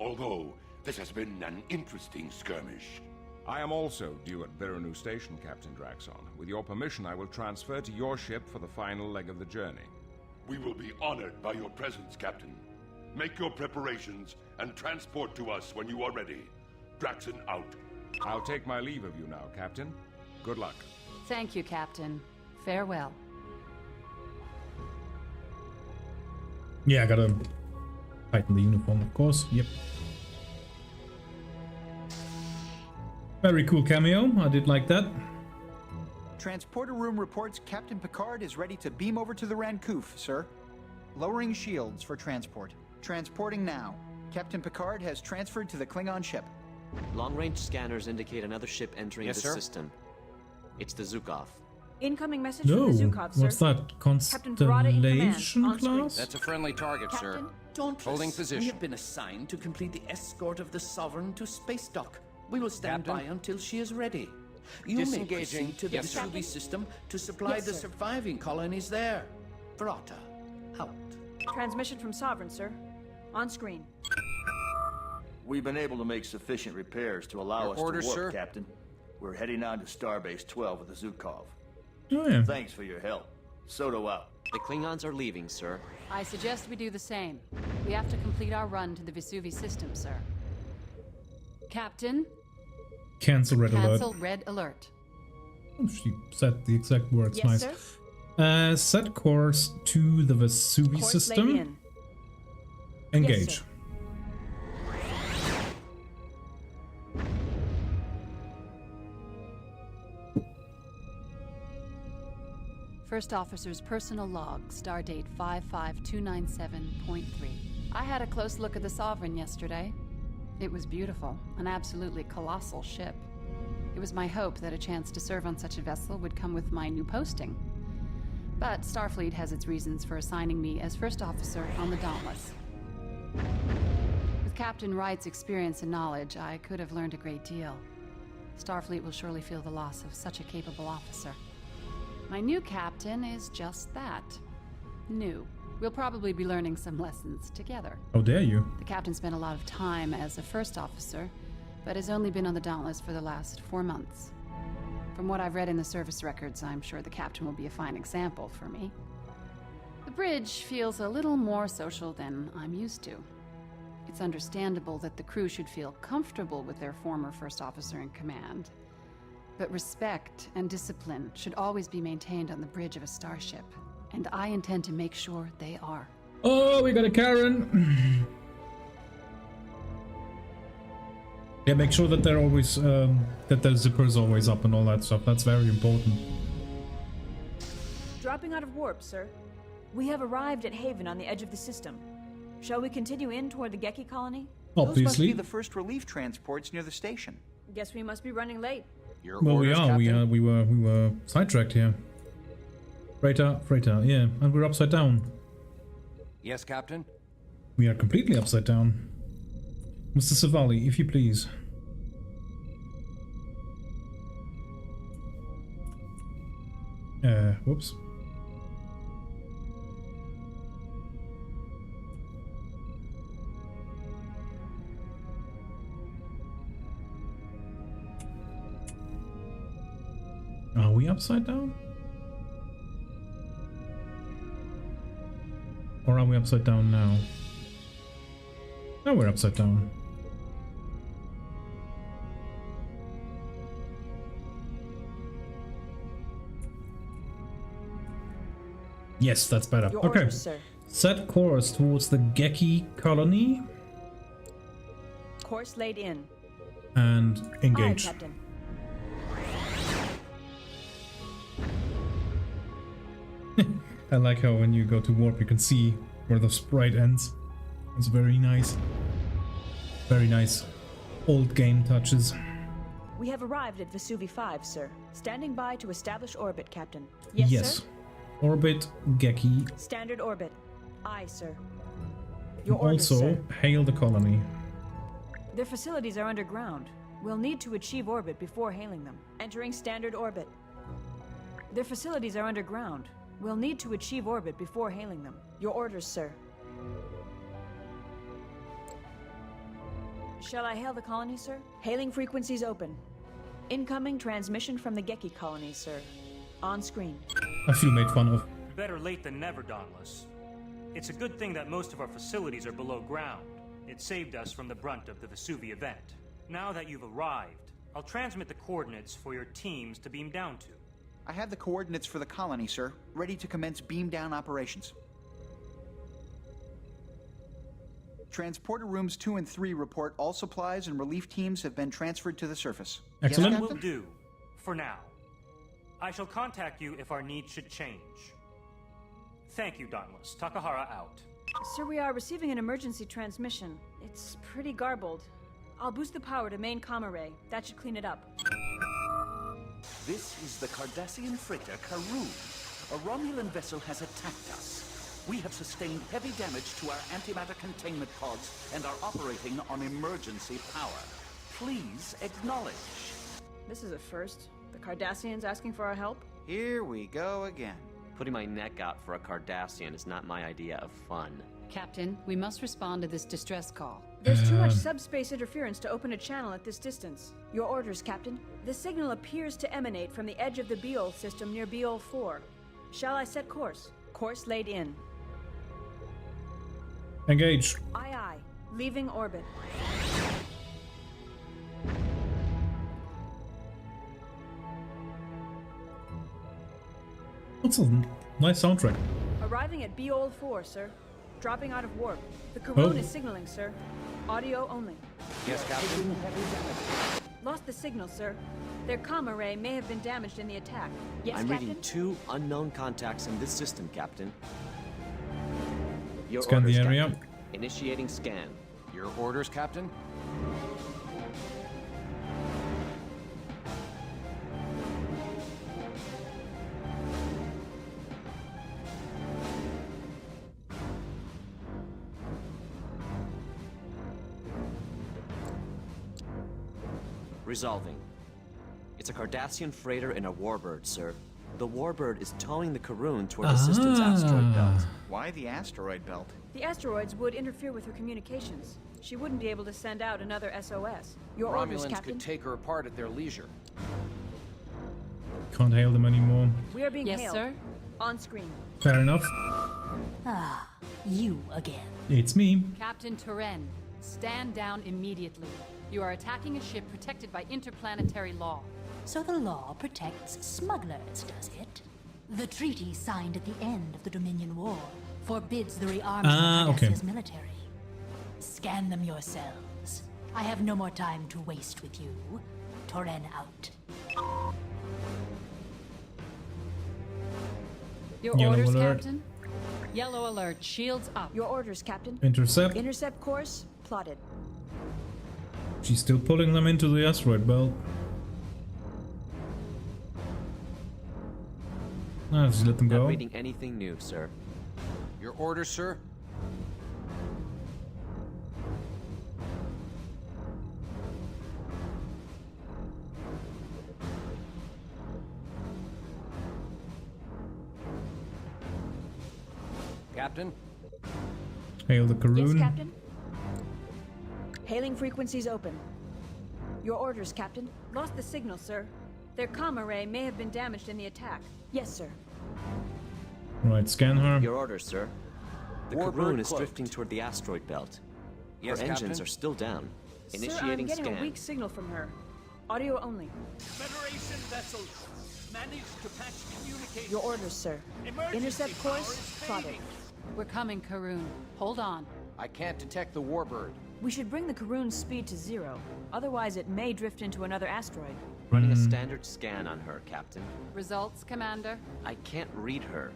Although, this has been an interesting skirmish. I am also due at Biranu Station, Captain Draxon. With your permission, I will transfer to your ship for the final leg of the journey. We will be honored by your presence, Captain. Make your preparations and transport to us when you are ready. Draxon out. I'll take my leave of you now, Captain. Good luck. Thank you, Captain. Farewell. Yeah, I gotta tighten the uniform, of course. Yep. Very cool cameo. I did like that. Transporter room reports Captain Picard is ready to beam over to the Rancoof, sir. Lowering shields for transport. Transporting now. Captain Picard has transferred to the Klingon ship. Long-range scanners indicate another ship entering Yes, the sir? system. It's the Zukov. Incoming message No, from the Zukov, sir. what's that? Captain Verada in command. Constellation On screen. class? That's a friendly target, Captain? sir. Dauntless, Holding we position. have been assigned to complete the escort of the Sovereign to space dock. We will stand Captain? by until she is ready. You may Disengaging. proceed to the Yes, sir. Vesuvi system to supply Yes, the sir. surviving colonies there. Verata, out. Transmission from Sovereign, sir. On screen. We've been able to make sufficient repairs to allow Your us orders, to warp, sir? Captain. We're heading on to Starbase 12 with the Zukov. Oh, yeah. Thanks for your help. Soto out. The Klingons are leaving, sir. I suggest we do the same. We have to complete our run to the Vesuvi system, sir. Captain, Cancel red cancel alert. red alert. Oh, she said the exact words. Yes, nice. sir. Set course to the Vesuvi Course laid system. in. Engage. Yes, sir. First Officer's personal log, stardate 55297.3. I had a close look at the Sovereign yesterday. It was beautiful, an absolutely colossal ship. It was my hope that a chance to serve on such a vessel would come with my new posting. But Starfleet has its reasons for assigning me as First Officer on the Dauntless. With Captain Wright's experience and knowledge, I could have learned a great deal. Starfleet will surely feel the loss of such a capable officer. My new captain is just that. New. We'll probably be learning some lessons together. How dare you? The captain spent a lot of time as a first officer, but has only been on the Dauntless for the last 4 months. From what I've read in the service records, I'm sure the captain will be a fine example for me. The bridge feels a little more social than I'm used to. It's understandable that the crew should feel comfortable with their former first officer in command. But respect and discipline should always be maintained on the bridge of a starship, and I intend to make sure they are. Oh, we got a Karen! Yeah, make sure that they're always, that the zipper's always up and all that stuff. That's very important. Dropping out of warp, sir. We have arrived at Haven on the edge of the system. Shall we continue in toward the Geki colony? Obviously. Those must be the first relief transports near the station. Guess we must be running late. Well, we are. We were sidetracked here. Freighter, yeah, and we're upside down. Yes, Captain? We are completely upside down. Mr. Savali, if you please. Whoops. Are we upside down? Or are we upside down now? No, we're upside down. Yes, that's better. Your Okay. orders, sir. Set course towards the Geki colony. Course laid in. And engage. Aye, Captain. I like how when you go to warp you can see where the sprite ends. It's very nice. Very nice. Old game touches. We have arrived at Vesuvi 5, sir. Standing by to establish orbit, Captain. Yes, sir? Orbit Geki. Standard orbit. Aye, sir. Your orders, Also, sir. hail the colony. Their facilities are underground. We'll need to achieve orbit before hailing them. Entering standard orbit. Their facilities are underground. We'll need to achieve orbit before hailing them. Your orders, sir. Shall I hail the colony, sir? Hailing frequencies open. Incoming transmission from the Geki colony, sir. On screen. I feel made fun of. Better late than never, Dauntless. It's a good thing that most of our facilities are below ground. It saved us from the brunt of the Vesuvi event. Now that you've arrived, I'll transmit the coordinates for your teams to beam down to. I have the coordinates for the colony, sir. Ready to commence beam down operations. Transporter rooms 2 and 3 report all supplies and relief teams have been transferred to the surface. Excellent. That will do, for now. I shall contact you if our needs should change. Thank you, Dauntless. Takahara out. Sir, we are receiving an emergency transmission. It's pretty garbled. I'll boost the power to main comm array. That should clean it up. This is the Cardassian freighter Karun. A Romulan vessel has attacked us. We have sustained heavy damage to our antimatter containment pods and are operating on emergency power. Please acknowledge. This is a first. The Cardassians asking for our help? Here we go again. Putting my neck out for a Cardassian is not my idea of fun. Captain, we must respond to this distress call. There's too much subspace interference to open a channel at this distance. Your orders, Captain. The signal appears to emanate from the edge of the Beol system near Beol 4. Shall I set course? Course laid in. Engage. Aye, aye. Leaving orbit. That's a nice soundtrack. Arriving at Beol 4, sir. Dropping out of warp. The Karun Oh. is signaling, sir. Audio only. Yes, Captain? Lost the signal, sir. Their comm array may have been damaged in the attack. Yes, I'm Captain? reading 2 unknown contacts in this system, Captain. Your Scan orders, the area. Captain. Initiating scan. Your orders, Captain? Resolving. It's a Cardassian freighter and a warbird, sir. The warbird is towing the Karoon toward the system's asteroid belt. Why the asteroid belt? The asteroids would interfere with her communications. She wouldn't be able to send out another SOS. Your orders, Romulans Captain. could take her apart at their leisure. Can't hail them anymore. We are being Yes, hailed. sir. On screen. Fair enough. Ah, you again. It's me. Captain Turen, stand down immediately. You are attacking a ship protected by interplanetary law. So the law protects smugglers, does it? The treaty signed at the end of the Dominion War forbids the rearmament of Cardassia's military. Scan them yourselves. I have no more time to waste with you. Turen out. Your Yellow orders, alert. Captain? Yellow alert. Shields up. Your orders, Captain. Intercept. Intercept course plotted. She's still pulling them into the asteroid belt. Ah, just let them Not go. reading anything new, sir. Your orders, sir? Captain? Hail the Karoon. Yes, Captain. Hailing frequencies open. Your orders, Captain. Lost the signal, sir. Their comm array may have been damaged in the attack. Yes, sir. Right, scan her. Your orders, sir. The Warbird Karoon is cloaked. drifting toward the asteroid belt. Yes, Her engines Captain? are still down. Sir, I'm Initiating getting scan. a weak signal from her. Audio only. Federation vessels managed to patch communication. Your orders, sir. Emergency Intercept power course is plotted. fading. We're coming, Karoon. Hold on. I can't detect the warbird. We should bring the Karoon's speed to 0. Otherwise, it may drift into another asteroid. Running a standard scan on her, Captain. Results, Commander? I can't read her.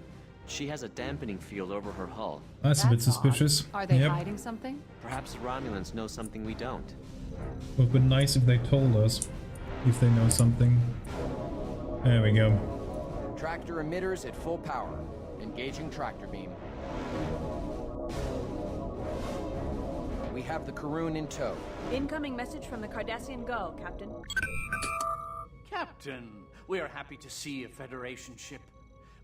She has a dampening field over her hull. That's a bit odd. suspicious. Are they Yep. hiding something? Perhaps the Romulans know something we don't. Would have been nice if they told us. If they know something. There we go. Tractor emitters at full power. Engaging tractor beam. We have the Karoon in tow. Incoming message from the Cardassian Gull, Captain. Captain, we are happy to see a Federation ship.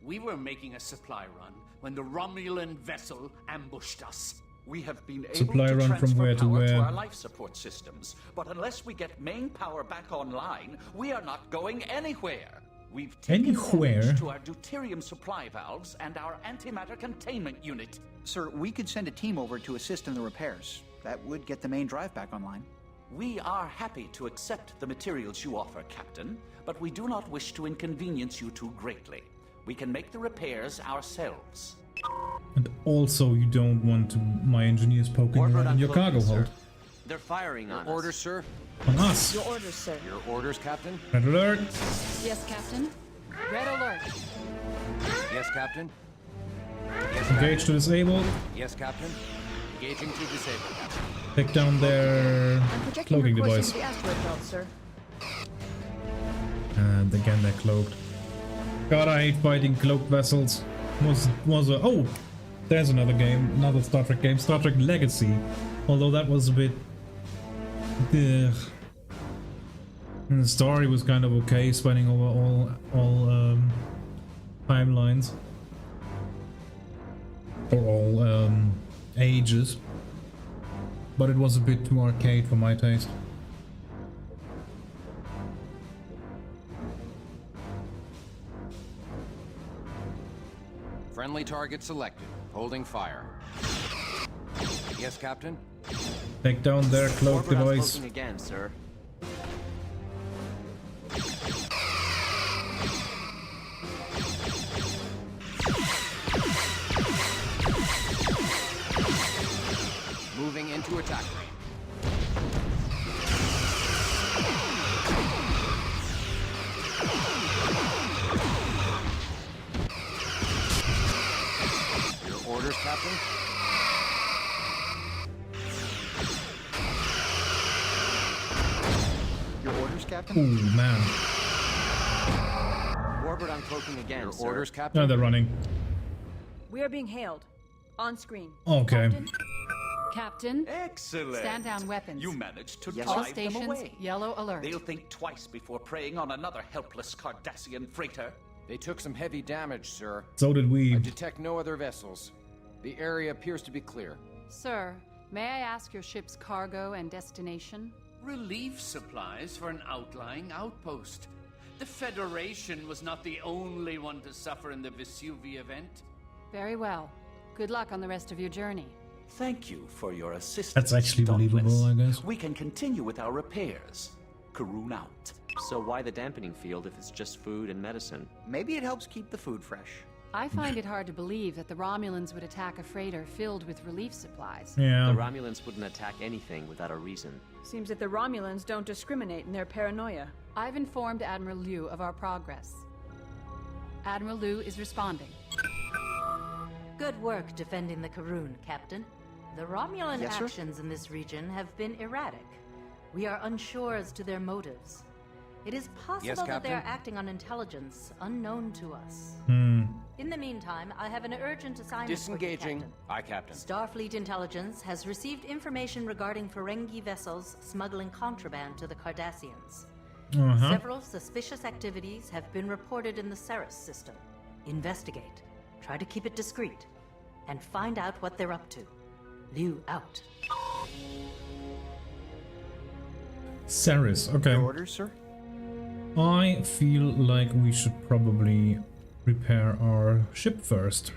We were making a supply run when the Romulan vessel ambushed us. We have been able Supply to run from transfer where to power where? our life support systems, but unless we get main power back online, we are not going anywhere. We've taken Anywhere? damage to our deuterium supply valves and our antimatter containment unit. Sir, we could send a team over to assist in the repairs. That would get the main drive back online. We are happy to accept the materials you offer, Captain, but we do not wish to inconvenience you too greatly. We can make the repairs ourselves. And also, you don't want my engineers poking around in your cargo hold. They're firing on us. Orders, sir? On us. Your orders, sir. Your orders, Captain? Red alert. Yes, Captain. Red alert. Yes, Captain? Yes, Engage to disable. Yes, Captain. Engaging to disable, Captain. Take down their I'm projecting cloaking her course device. into the asteroid belt, sir. And again, they're cloaked. God, I hate fighting cloaked vessels. Oh, there's another game, another Star Trek game, Star Trek Legacy. Although that was a bit. Ugh. And the story was kind of okay, spanning over all timelines or all ages, but it was a bit too arcade for my taste. Friendly target selected. Holding fire. Yes, Captain? Take down their cloak Warbird device. cloaking again, sir. Moving into attack range. Your orders, Captain? Your orders, Captain? Ooh, man. Warbird uncloaking again, Your sir. orders, Captain? Now they're running. We are being hailed. On screen. Okay. Captain? Captain. Excellent. Stand down weapons. You managed to All drive stations, them away. yellow alert. They'll think twice before preying on another helpless Cardassian freighter. They took some heavy damage, sir. So did we. I detect no other vessels. The area appears to be clear. Sir, may I ask your ship's cargo and destination? Relief supplies for an outlying outpost. The Federation was not the only one to suffer in the Vesuvi event. Very well. Good luck on the rest of your journey. Thank you for your assistance. That's actually believable, I guess. We can continue with our repairs. Karun out. So why the dampening field if it's just food and medicine? Maybe it helps keep the food fresh. I find it hard to believe that the Romulans would attack a freighter filled with relief supplies. Yeah. The Romulans wouldn't attack anything without a reason. Seems that the Romulans don't discriminate in their paranoia. I've informed Admiral Liu of our progress. Admiral Liu is responding. Good work defending the Karun, Captain. The Romulan Yes, sir? actions in this region have been erratic. We are unsure as to their motives. It is possible that they are acting on intelligence unknown to us. In the meantime, I have an urgent assignment Disengaging. for you, Captain. Aye, Captain. Starfleet Intelligence has received information regarding Ferengi vessels smuggling contraband to the Cardassians. Several suspicious activities have been reported in the Ceres system. Investigate. Try to keep it discreet. And find out what they're up to. Liu out. Ceres, okay. Your orders, sir? I feel like we should probably repair our ship first.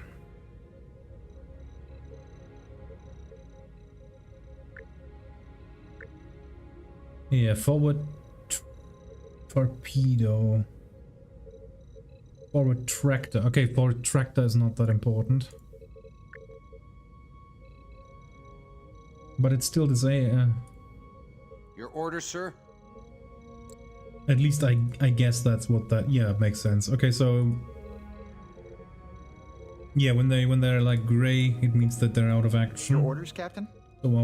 Yeah, forward torpedo. Forward tractor. Okay, forward tractor is not that important. But it's still the same. Your orders, sir? At least I guess that's what that. Yeah, it makes sense. Okay, so yeah, when they're like gray, it means that they're out of action. Your orders, Captain? So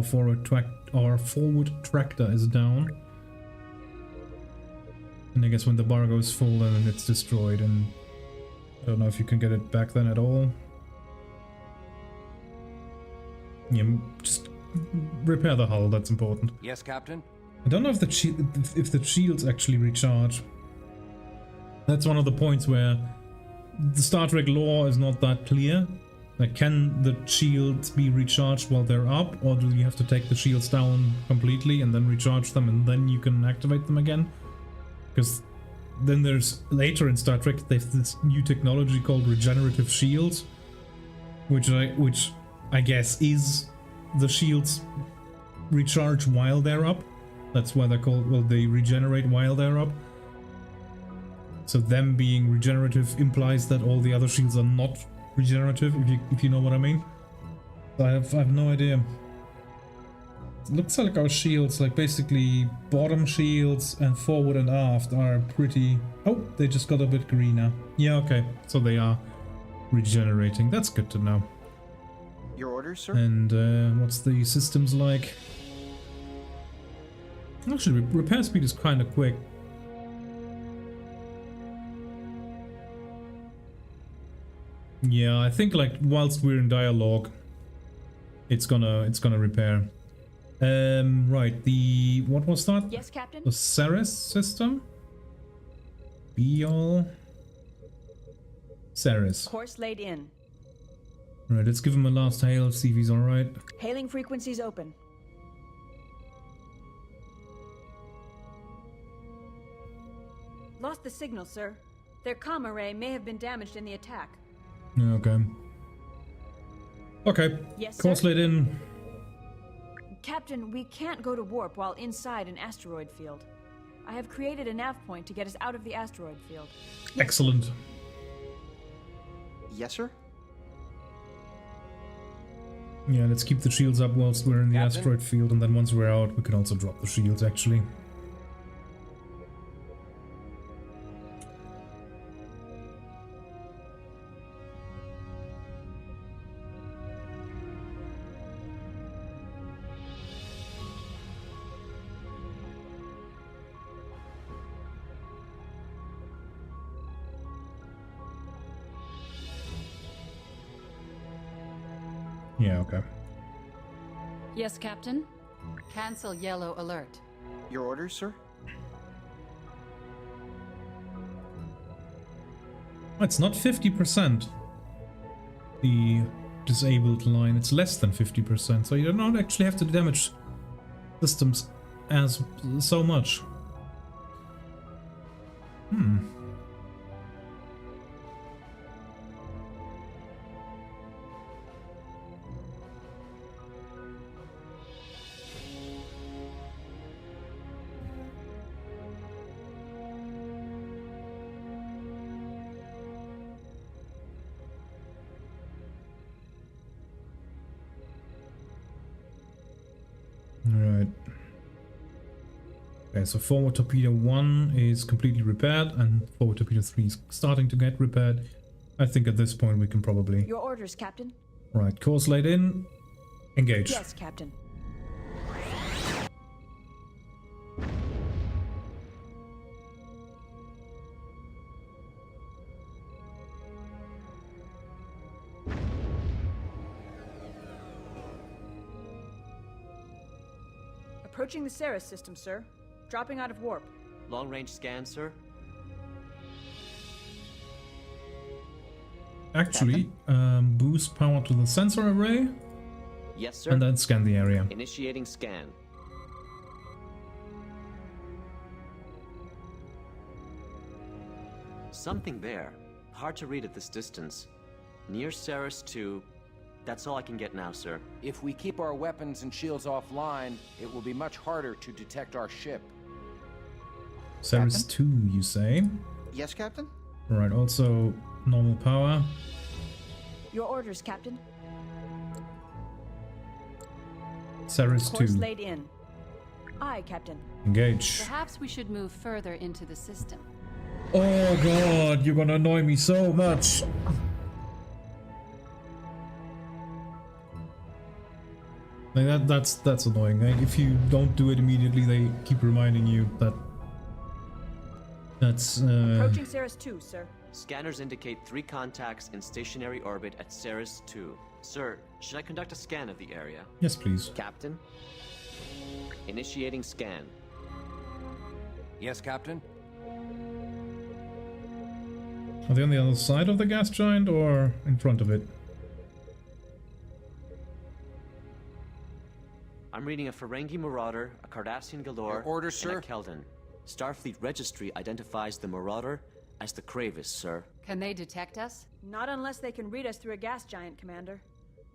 our forward tractor is down. And I guess when the bar goes full, then it's destroyed, and I don't know if you can get it back then at all. Yeah, just repair the hull, that's important. Yes, Captain? I don't know if the shields actually recharge. That's one of the points where the Star Trek lore is not that clear. Like, can the shields be recharged while they're up, or do you have to take the shields down completely and then recharge them and then you can activate them again? Because then there's, later in Star Trek, there's this new technology called regenerative shields, which I guess is the shields recharge while they're up. That's why they're called, well, they regenerate while they're up. So them being regenerative implies that all the other shields are not regenerative, if you know what I mean. I have no idea. It looks like our shields, like basically bottom shields and forward and aft are pretty... Oh, they just got a bit greener. Yeah, okay. So they are regenerating. That's good to know. Your orders, sir? And what's the systems like? Actually, repair speed is kind of quick. Yeah, I think like whilst we're in dialogue, it's gonna repair. Right, what was that? Yes, Captain? The Ceres system? Be-all? Ceres. Course laid in. Right, let's give him a last hail, see if he's alright. Hailing frequencies open. Lost the signal, sir. Their comm array may have been damaged in the attack. Okay. Okay. Yes, sir? Course laid in. Captain, we can't go to warp while inside an asteroid field. I have created a nav point to get us out of the asteroid field. Excellent. Yes, sir? Yeah, let's keep the shields up whilst we're in the asteroid field, and then once we're out, we can also drop the shields, actually. Yeah, okay. Yes, Captain? Cancel yellow alert. Your orders, sir? It's not 50%. The disabled line, it's less than 50%, so you do not actually have to damage systems as so much. Alright. Okay, so forward torpedo 1 is completely repaired and forward torpedo 3 is starting to get repaired. I think at this point we can probably... Your orders, Captain. Right, course laid in. Engage. Yes, Captain. Approaching the Ceres system, sir. Dropping out of warp. Long-range scan, sir. Actually, boost power to the sensor array. Yes, sir. And then scan the area. Initiating scan. Something there. Hard to read at this distance. Near Ceres 2. That's all I can get now, sir. If we keep our weapons and shields offline, it will be much harder to detect our ship. Ceres 2, you say? Yes, Captain? Right, also normal power. Your orders, Captain. Ceres 2. Course laid in. Aye, Captain. Engage. Perhaps we should move further into the system. Oh god, you're gonna annoy me so much. Like that's annoying. Like, if you don't do it immediately, they keep reminding you that. That's Approaching Ceres 2, sir. Scanners indicate 3 contacts in stationary orbit at Ceres 2. Sir, should I conduct a scan of the area? Yes, please. Captain? Initiating scan. Yes, Captain? Are they on the other side of the gas giant or in front of it? I'm reading a Ferengi Marauder, a Cardassian Galore, Your orders, sir? and a Keldon. Starfleet Registry identifies the Marauder as the Kravis, sir. Can they detect us? Not unless they can read us through a gas giant, Commander.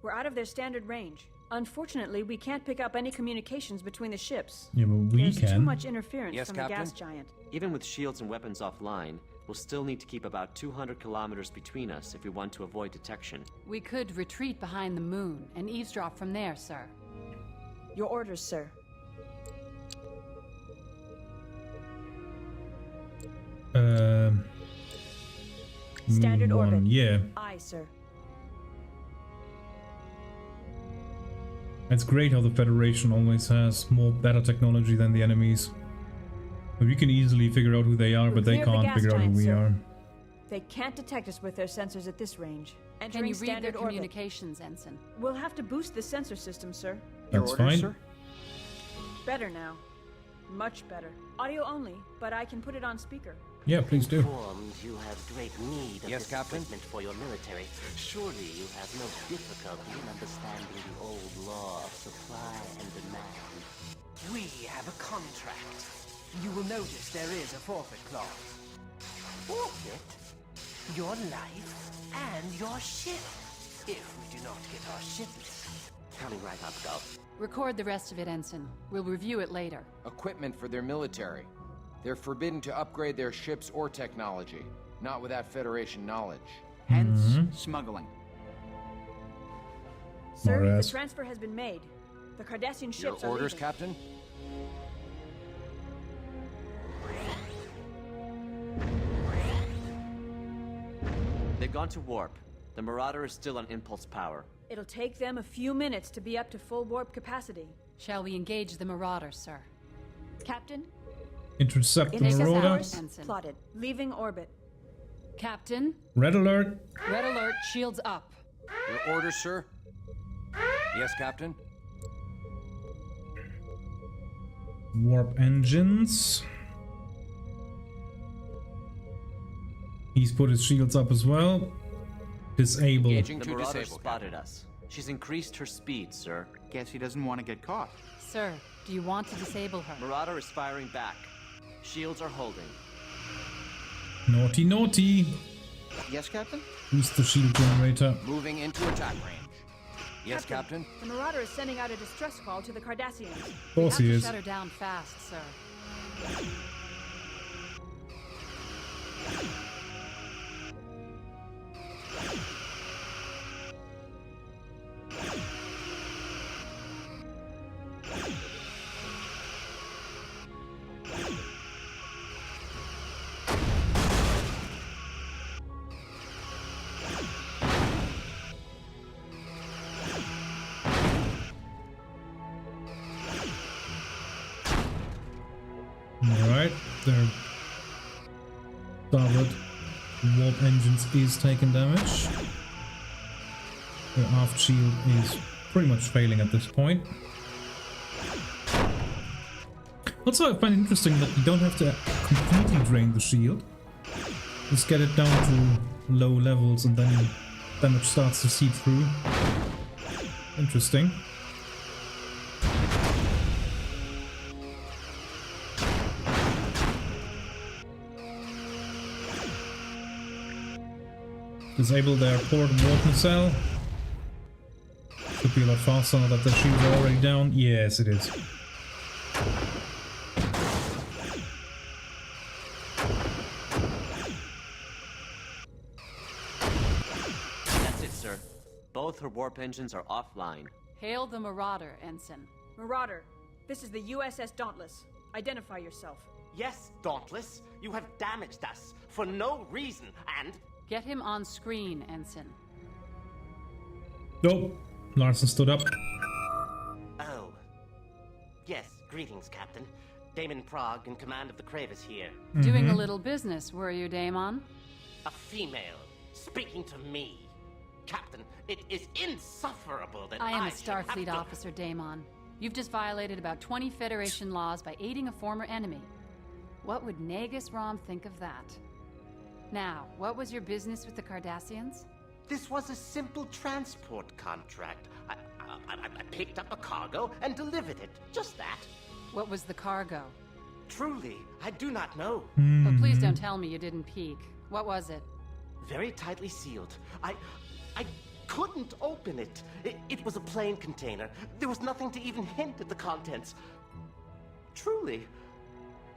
We're out of their standard range. Unfortunately, we can't pick up any communications between the ships. Yeah, but we There's can. too much interference Yes, from Captain? the gas giant. Even with shields and weapons offline, we'll still need to keep about 200 kilometers between us if we want to avoid detection. We could retreat behind the moon and eavesdrop from there, sir. Your orders, sir. Standard Moon 1, orbit. yeah. Aye, sir. It's great how the Federation always has better technology than the enemies. We can easily figure out who they are, but they Clear the can't gas figure out who giant, we sir. are. They can't detect us with their sensors at this range. Can Entering you read their standard orbit. communications, Ensign? We'll have to boost the sensor system, sir. That's fine. Better now. Much better. Audio only, but I can put it on speaker. Yeah, please do. Informed you have great need of Yes, this Captain? equipment for your military. Surely you have no difficulty in understanding the old law of supply and demand. We have a contract. You will notice there is a forfeit clause. Forfeit? Your life and your ship. If we do not get our shipment. Coming right up, Gulf. Record the rest of it, Ensign. We'll review it later. Equipment for their military. They're forbidden to upgrade their ships or technology, not without Federation knowledge. Hence, smuggling. Sir, the Whereas- transfer has been made. The Cardassian Your ships are orders, leaving. Captain? They've gone to warp. The Marauder is still on impulse power. It'll take them a few minutes to be up to full warp capacity. Shall we engage the Marauder, sir? Captain, Intercept the intercept Marauder. hours Ensign. plotted. Leaving orbit. Captain, Red alert. red alert, shields up. Your orders, sir? Yes, Captain? Warp engines. He's put his shields up as well. Disable. The Marauder spotted us. She's increased her speed, sir. Guess he doesn't want to get caught. Sir, do you want to disable her? Marauder is firing back. Shields are holding. Naughty, naughty. Yes, Captain? Who's the shield generator? Moving into attack range. Yes, Captain? The Marauder is sending out a distress call to the Cardassians. Of course he is. Shut her down fast, sir. Alright, their starboard warp engines is taking damage. Their aft shield is pretty much failing at this point. Also, I find it interesting that you don't have to completely drain the shield. Just get it down to low levels and then damage starts to seep through. Interesting. Disable their port warp nacelle. Should be a lot faster now that the shields are already down. Yes, it is. That's it, sir. Both her warp engines are offline. Hail the Marauder, Ensign. Marauder, this is the USS Dauntless. Identify yourself. Yes, Dauntless, you have damaged us for no reason, and... Get him on screen, Ensign. Nope. Larson stood up. Oh. Yes, greetings, Captain. Damon Prague in command of the Kravis here. Doing a little business, were you, Damon? A female speaking to me. Captain, it is insufferable that I am a should have Starfleet to... officer, Damon. You've just violated about 20 Federation laws by aiding a former enemy. What would Nagus Rom think of that? Now, what was your business with the Cardassians? This was a simple transport contract. I picked up a cargo and delivered it. Just that. What was the cargo? Truly, I do not know. But please don't tell me you didn't peek. What was it? Very tightly sealed. I couldn't open it. It was a plain container. There was nothing to even hint at the contents. Truly.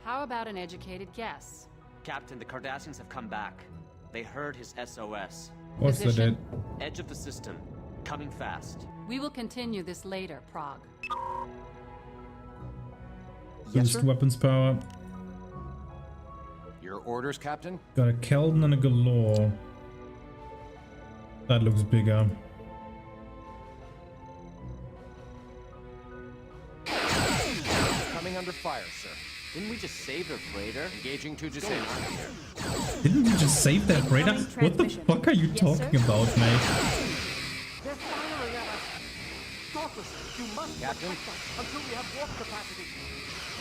How about an educated guess? Captain, the Cardassians have come back. They heard his SOS. What's the did? Edge of the system. Coming fast. We will continue this later, Prague. Boost weapons power. Your orders, Captain? Got a Keldon and a Galore. That looks bigger. Coming under fire, sir. Didn't we just save their freighter? Engaging to disable. Didn't we just save that freighter? What the fuck are you talking about, mate? They're firing at us. Dauntless, you must Captain? protect us until we have warp capacity.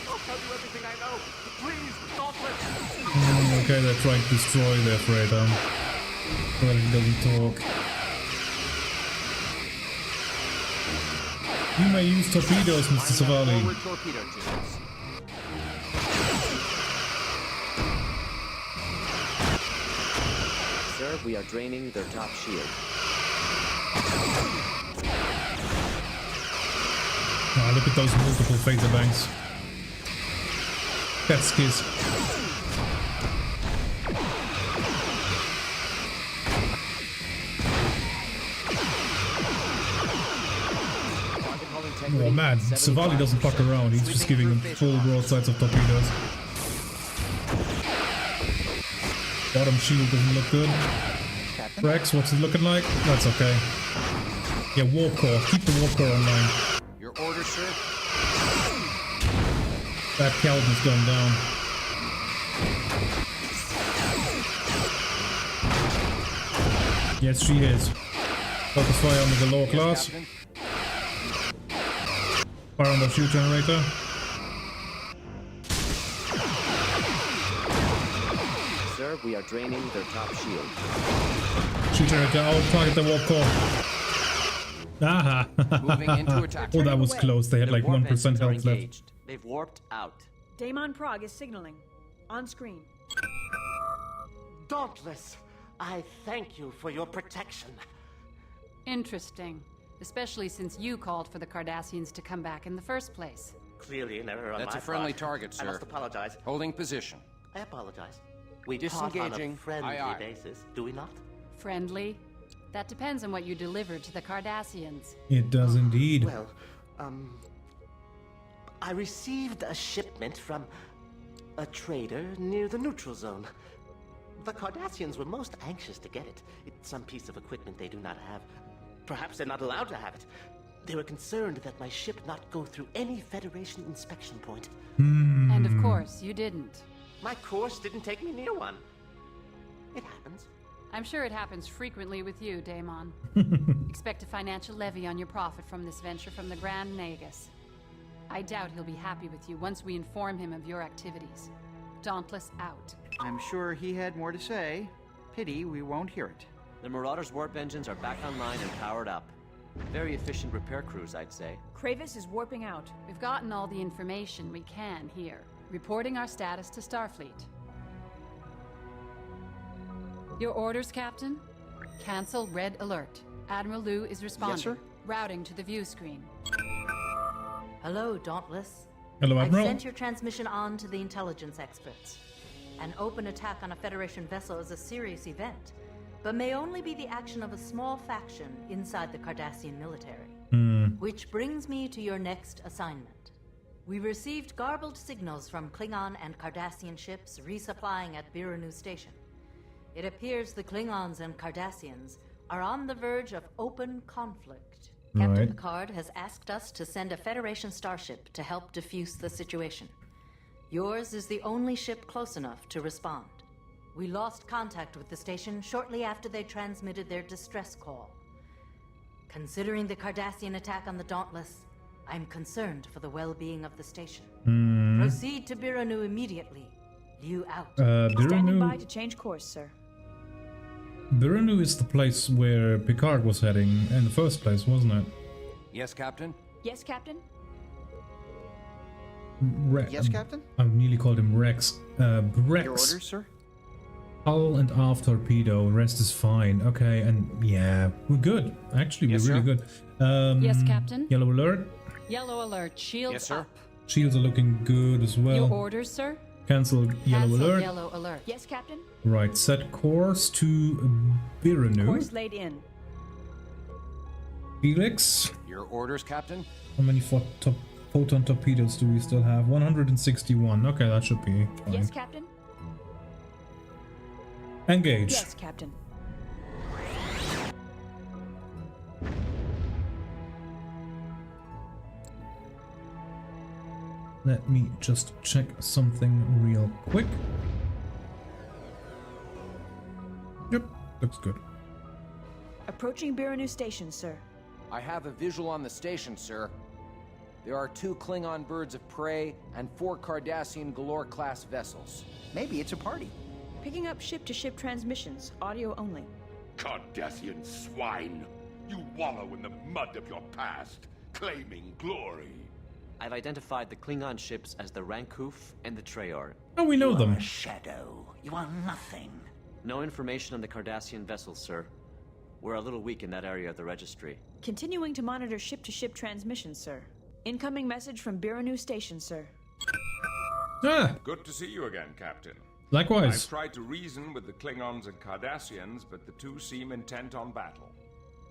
I'll tell you everything I know. Please, Dauntless. Okay, they're trying to destroy their freighter. But it doesn't talk. You may use torpedoes, Mr. Savali. Forward torpedo tubes. Sir, we are draining their top shield. Oh, look at those multiple phaser banks. That's kiss. Oh man, Savali doesn't fuck around, he's just giving them full broadsides of torpedoes. Bottom shield doesn't look good. Rex, what's it looking like? That's okay. Yeah, warp core. Keep the warp core online. Your order, sir? That Keldon's going down. Yes, she is. Focus fire on the Galore class. Fire on the shield generator. Sir, Sir, we are draining their top shield. Shoot her target the warp core. Aha! Moving into attack. Oh, that was close. They had like 1% health left. They've warped out. Daemon Prague is signaling. On screen. Dauntless, I thank you for your protection. Interesting. Especially since you called for the Cardassians to come back in the first place. Clearly an error on my part. That's a friendly target, sir. I must apologize. Holding position. I apologize. We talk on a friendly basis, do we not? Friendly? That depends on what you delivered to the Cardassians. It does indeed. Well, I received a shipment from a trader near the neutral zone. The Cardassians were most anxious to get it. It's some piece of equipment they do not have. Perhaps they're not allowed to have it. They were concerned that my ship not go through any Federation inspection point. And of course, you didn't. My course didn't take me near one. It happens. I'm sure it happens frequently with you, Daemon. Expect a financial levy on your profit from this venture from the Grand Nagus. I doubt he'll be happy with you once we inform him of your activities. Dauntless out. I'm sure he had more to say. Pity we won't hear it. The Marauders' warp engines are back online and powered up. Very efficient repair crews, I'd say. Kravis is warping out. We've gotten all the information we can here. Reporting our status to Starfleet. Your orders, Captain? Cancel red alert. Admiral Liu is responding. Yes, sir. Routing to the view screen. Hello, Dauntless. Hello, Admiral. I've sent your transmission on to the intelligence experts. An open attack on a Federation vessel is a serious event, but may only be the action of a small faction inside the Cardassian military. Which brings me to your next assignment. We received garbled signals from Klingon and Cardassian ships resupplying at Biranu Station. It appears the Klingons and Cardassians are on the verge of open conflict. Captain Picard has asked us to send a Federation starship to help defuse the situation. Yours is the only ship close enough to respond. We lost contact with the station shortly after they transmitted their distress call. Considering the Cardassian attack on the Dauntless, I'm concerned for the well-being of the station. Proceed to Biranu immediately. Liu out. Standing by to change course, sir. Biranu is the place where Picard was heading in the first place, wasn't it? Yes, Captain? Yes, Captain? Yes, Captain? I nearly called him Rex. Rex. Your orders, sir? Hull and aft torpedo. Rest is fine. Okay, and yeah, we're good. Actually, we're really good. Yes, Captain? Yellow alert. Yellow alert. Shields up. Shields are looking good as well. Your orders, sir? Cancel yellow alert. Yellow alert. Yes, Captain? Right, set course to Biranu. Course laid in. Felix. Your orders, Captain? How many photon torpedoes do we still have? 161. Okay, that should be fine. Yes, Captain? Engage. Yes, Captain. Let me just check something real quick. Yep, looks good. Approaching Biranu Station, sir. I have a visual on the station, sir. There are 2 Klingon birds of prey and 4 Cardassian Galore-class vessels. Maybe it's a party. Picking up ship-to-ship transmissions, audio only. Cardassian swine! You wallow in the mud of your past, claiming glory. I've identified the Klingon ships as the Rankoof and the Traor. Oh, we know them. A shadow. You are nothing. No information on the Cardassian vessels, sir. We're a little weak in that area of the registry. Continuing to monitor ship-to-ship transmissions, sir. Incoming message from Biranu Station, sir. Ah! Good to see you again, Captain. Likewise. I've tried to reason with the Klingons and Cardassians, but the two seem intent on battle.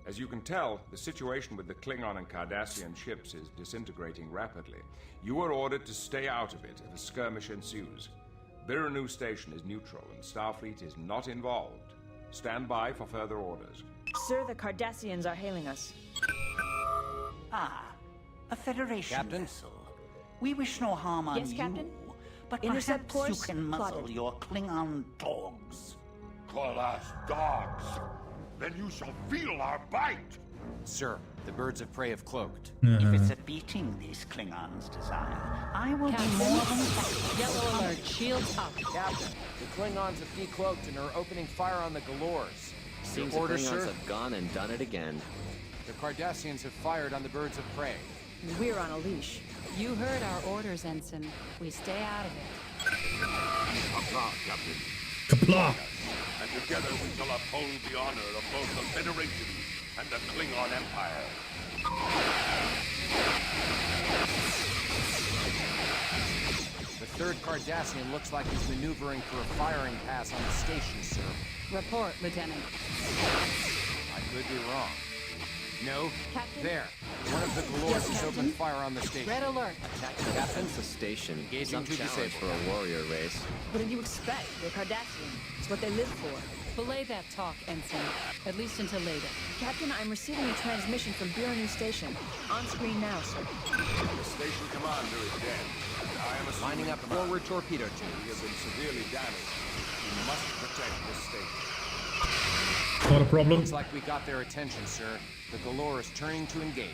As you can tell, the situation with the Klingon and Cardassian ships is disintegrating rapidly. You are ordered to stay out of it if a skirmish ensues. Biranu Station is neutral and Starfleet is not involved. Stand by for further orders. Sir, the Cardassians are hailing us. Ah, a Federation Captain? vessel. We wish no harm on Yes, Captain? you, but Intercept perhaps you course can muzzle plotted. your Klingon dogs. Call us dogs. Then you shall feel our bite. Sir, the birds of prey have cloaked. If it's a beating these Klingons desire, I will be more than happy. Yellow alert, shields up. Captain, the Klingons have decloaked and are opening fire on the Galors. Seems Your the order, Klingons sir? have gone and done it again. The Cardassians have fired on the birds of prey. We're on a leash. You heard our orders, Ensign. We stay out of it. Kapla, Captain. Kapla! And together we shall uphold the honor of both the Federation and the Klingon Empire. The third Cardassian looks like he's maneuvering for a firing pass on the station, sir. Report, Lieutenant. I could be wrong. No, Captain? there. One of the Galors Yes, has Captain? opened fire on the station. Red alert. Captain's the station. Engaging Some to challenge disable. for a warrior race. What did you expect? They're Cardassian. It's what they live for. Belay that talk, Ensign. At least until later. Captain, I'm receiving a transmission from Biranu Station. On screen now, sir. The station commander is dead. And I am assuming Lining up command. forward torpedo tube. He has been severely damaged. We must protect this station. Not a problem. Looks like we got their attention, sir. The Galor is turning to engage.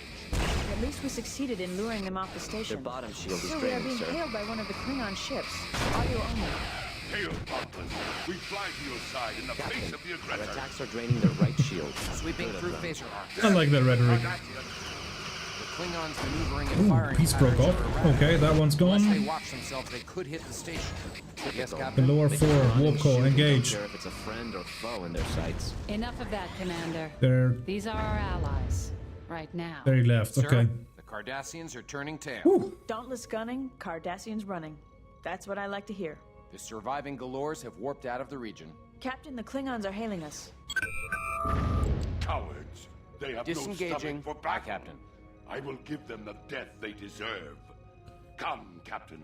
At least we succeeded in luring them off the station. Their bottom shield is Sir, we are draining, being sir. hailed by one of the Klingon ships. Audio only. Hail, Dauntless. We fly to your side in the face of the Our aggressor. attacks are draining their right shield. Sweeping Good of through them. phaser arc. I like that rhetoric. The Klingons maneuvering and Ooh, firing piece broke patterns off. are erratic. Okay, that one's Unless they gone. watch themselves, they could hit the station. Yes, The Captain. lower They 4, keep running, warp core, shooting, engage. Don't care if it's a friend or foe in their sights. Enough of that, Commander. They're These are our allies. Right now. very left, Sir, okay. the Cardassians are turning tail. Dauntless gunning, Cardassians running. That's what I like to hear. The surviving Galors have warped out of the region. Captain, the Klingons are hailing us. Cowards. They have no Disengaging. stomach for Aye, battle. Captain. I will give them the death they deserve. Come, Captain.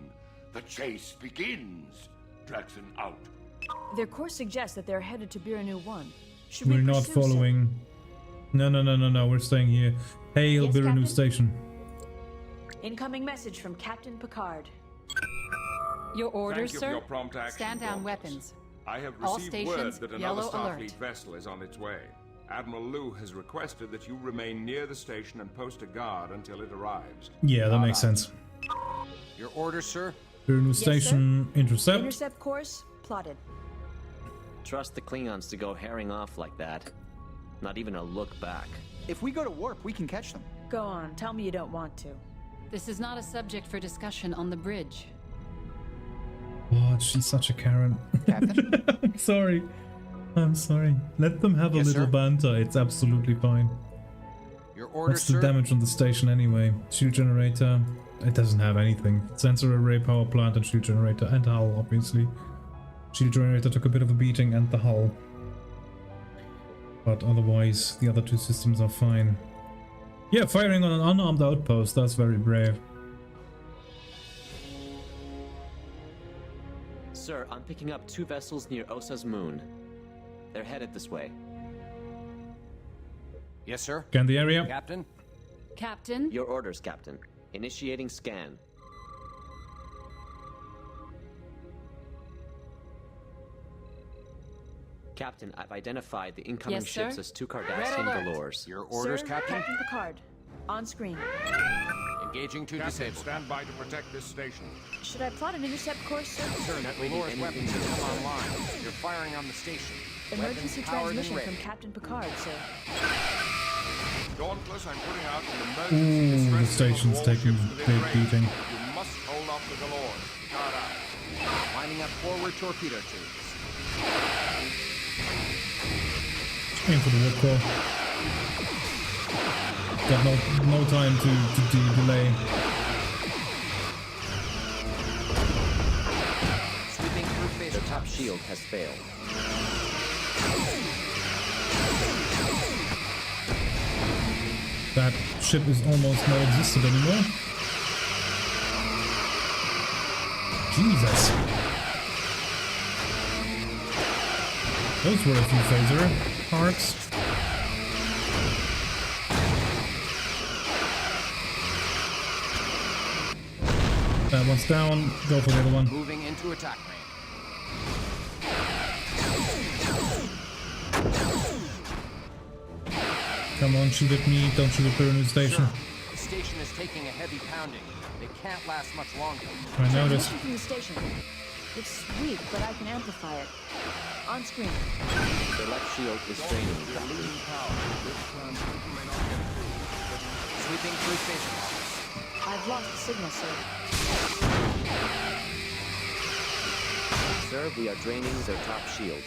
The chase begins. Draxon out. Their course suggests that they're headed to Biranu 1. Should We're we not pursue, sir? following. No, we're staying here. Hail, Yes, Biranu Captain? Station. Incoming message from Captain Picard. Your orders, Thank you sir? for your prompt action, Stand down Dauntless. weapons. I have All received word stations, that another yellow Starfleet alert. vessel is on its way. Admiral Liu has requested that you remain near the station and post a guard until it arrives. Yeah, that makes sense. Your orders, sir? Biranu Station, intercept. Intercept course plotted. Trust the Klingons to go herring off like that. Not even a look back. If we go to warp, we can catch them. Go on, tell me you don't want to. This is not a subject for discussion on the bridge. Oh, she's such a Karen. I'm sorry. I'm sorry. Let them have a Yes, little sir? banter. It's absolutely fine. Your orders, What's the sir? damage on the station anyway? Shield generator. It doesn't have anything. Sensor array, power plant, and shield generator, and hull, obviously. Shield generator took a bit of a beating, and the hull. But otherwise, the other two systems are fine. Yeah, firing on an unarmed outpost. That's very brave. Sir, I'm picking up 2 vessels near Osa's moon. They're headed this way. Yes, sir. Scan the area. Captain? Captain? Your orders, Captain. Initiating scan. Captain, I've identified the incoming Yes, sir. ships as 2 Red Cardassian alert. Galors. Your orders, Sir, Captain? Picard. On screen. Engaging to Captain, disable. stand by to protect this station. Should I plot an intercept course, sir? Sir, the reading Galor's anything weapons have come online. You're firing on the station. Emergency Weapons powered and transmission ready. from Captain Picard, sir. Dauntless, I'm putting out an Ooh, emergency the distress signal station's to all taking ships a within big range. beating. You must hold off the Galors. Guard out. Lining up forward torpedo tubes. Aim for the warp core. Got no time to delay. Sweeping through phaser Their top shield has failed. That ship is almost not existed anymore. Jesus. Those were a few phaser parts. That one's down. Go for the other one. Moving into attack range. Come on, shoot at me. Don't shoot at Burnu Station. The station is taking a heavy pounding. They can't last much longer. I noticed. Transmission from the station. It's weak, but I can amplify it. On screen. The left shield is draining. Losing power. Sweeping through station office. I've lost the signal, sir. Sir, we are draining their top shield.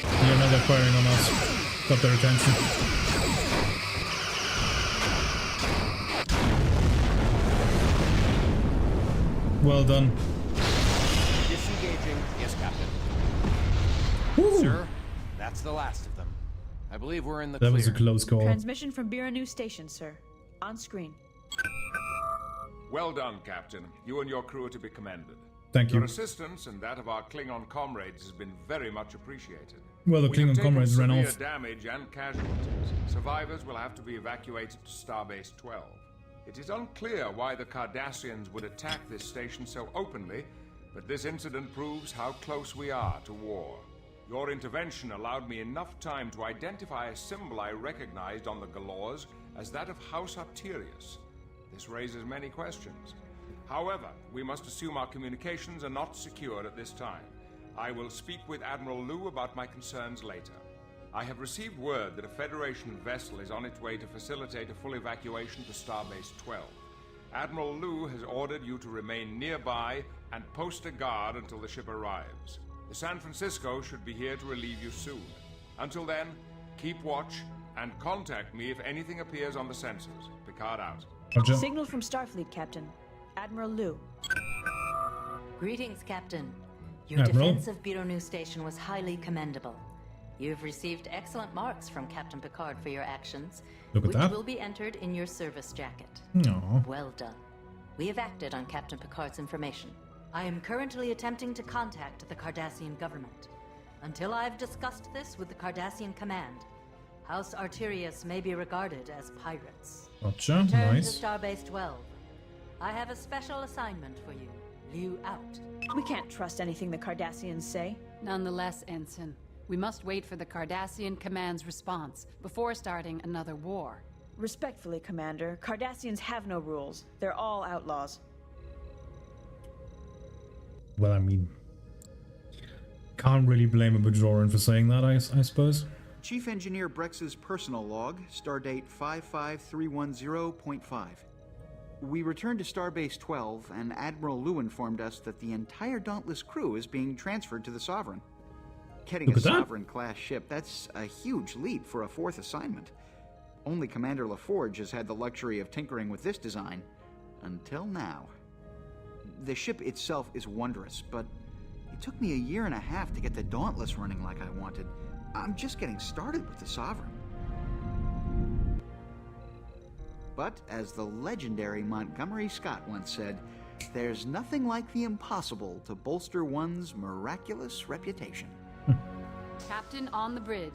Yeah, now they're firing on us. Got their attention. Well done. Disengaging. Yes, Captain. Woo. Sir, that's the last of them. I believe we're in the clear. That was a close call. Transmission from Biranu Station, sir. On screen. Well done, Captain. You and your crew are to be commended. Thank you. Your assistance and that of our Klingon comrades has been very much appreciated. Well, the Klingon comrades ran off. Damage and casualties. Survivors will have to be evacuated to Starbase 12. It is unclear why the Cardassians would attack this station so openly, but this incident proves how close we are to war. Your intervention allowed me enough time to identify a symbol I recognized on the Galors as that of House Arterius. This raises many questions. However, we must assume our communications are not secured at this time. I will speak with Admiral Liu about my concerns later. I have received word that a Federation vessel is on its way to facilitate a full evacuation to Starbase 12. Admiral Liu has ordered you to remain nearby and post a guard until the ship arrives. The San Francisco should be here to relieve you soon. Until then, keep watch and contact me if anything appears on the sensors. Picard out. Roger. Signal from Starfleet, Captain. Admiral Liu. Greetings, Captain. Your Admiral. defense of Biranu Station was highly commendable. You've received excellent marks from Captain Picard for your actions, Look at which that. will be entered in your service jacket. Aww. Well done. We have acted on Captain Picard's information. I am currently attempting to contact the Cardassian government. Until I've discussed this with the Cardassian command, House Arterius may be regarded as pirates. Gotcha, Return nice. to Starbase 12. I have a special assignment for you. Liu out. We can't trust anything the Cardassians say. Nonetheless, Ensign, we must wait for the Cardassian command's response before starting another war. Respectfully, Commander, Cardassians have no rules. They're all outlaws. Well, I mean, can't really blame a Bajoran for saying that, I suppose. Chief Engineer Brex's personal log, stardate 55310.5. We returned to Starbase 12, and Admiral Liu informed us that the entire Dauntless crew is being transferred to the Sovereign. Getting Look a at that. Sovereign-class ship, that's a huge leap for a fourth assignment. Only Commander LaForge has had the luxury of tinkering with this design, until now. The ship itself is wondrous, but it took me a year and a half to get the Dauntless running like I wanted. I'm just getting started with the Sovereign. But, as the legendary Montgomery Scott once said, there's nothing like the impossible to bolster one's miraculous reputation. Captain on the bridge.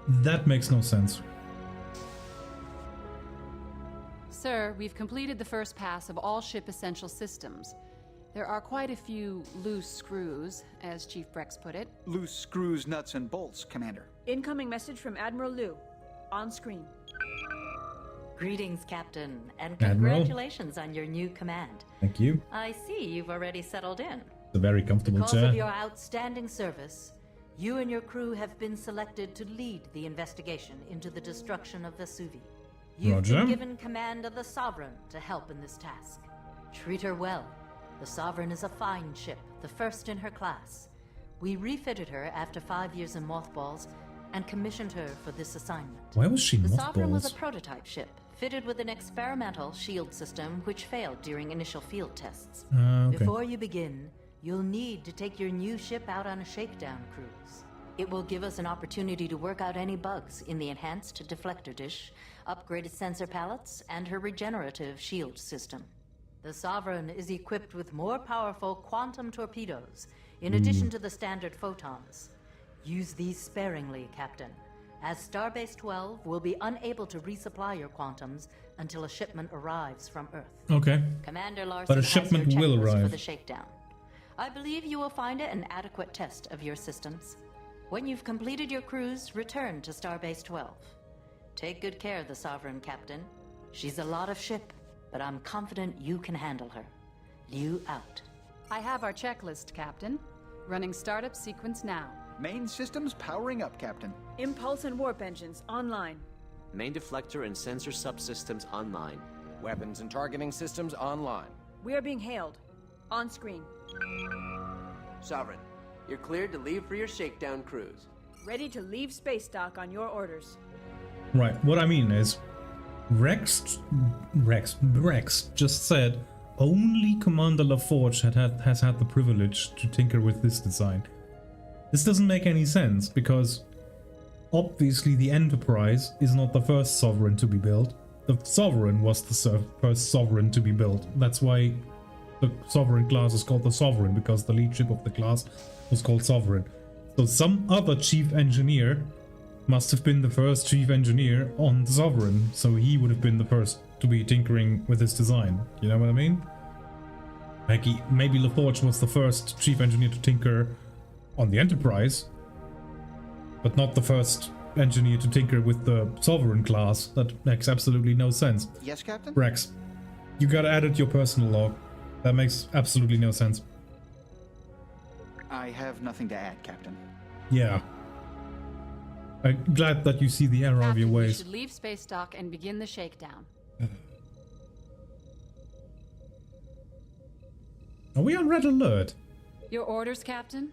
That makes no sense. Sir, we've completed the first pass of all ship essential systems. There are quite a few loose screws, as Chief Brex put it. Loose screws, nuts, and bolts, Commander. Incoming message from Admiral Liu. On screen. Greetings, Captain, and Admiral. congratulations on your new command. Thank you. I see you've already settled in. It's a very comfortable Because chair. of your outstanding service, you and your crew have been selected to lead the investigation into the destruction of Vesuvi. You've Roger. been given command of the Sovereign to help in this task. Treat her well. The Sovereign is a fine ship, the first in her class. We refitted her after 5 years in mothballs and commissioned her for this assignment. Why was she The Sovereign was a mothballs? prototype ship, fitted with an experimental shield system which failed during initial field tests. Okay. Before you begin, you'll need to take your new ship out on a shakedown cruise. It will give us an opportunity to work out any bugs in the enhanced deflector dish, upgraded sensor pallets, and her regenerative shield system. The Sovereign is equipped with more powerful quantum torpedoes, in addition to the standard photons. Use these sparingly, Captain, as Starbase 12 will be unable to resupply your quantums until a shipment arrives from Earth. Okay. Commander Larson But a has shipment your will checklist for arrive. the shakedown. I believe you will find it an adequate test of your systems. When you've completed your cruise, return to Starbase 12. Take good care of the Sovereign, Captain. She's a lot of ship, but I'm confident you can handle her. Liu out. I have our checklist, Captain. Running startup sequence now. Main systems powering up, Captain. Impulse and warp engines online. Main deflector and sensor subsystems online. Weapons and targeting systems online. We are being hailed. On screen. Sovereign, you're cleared to leave for your shakedown cruise. Ready to leave space dock on your orders. Right, what I mean is, Rex just said only Commander LaForge has had the privilege to tinker with this design. This doesn't make any sense, because obviously the Enterprise is not the first Sovereign to be built. The Sovereign was the first Sovereign to be built. That's why the Sovereign class is called the Sovereign, because the lead ship of the class was called Sovereign. So some other chief engineer must have been the first chief engineer on the Sovereign, so he would have been the first to be tinkering with this design. You know what I mean? Maybe LaForge was the first chief engineer to tinker on the Enterprise, but not the first engineer to tinker with the Sovereign class. That makes absolutely no sense. Yes, Captain? Rex, you gotta add it to your personal log. That makes absolutely no sense. I have nothing to add, Captain. Yeah. I'm glad that you see the error of your We ways. should leave space dock and begin the shakedown. Are we on red alert? Your orders, Captain?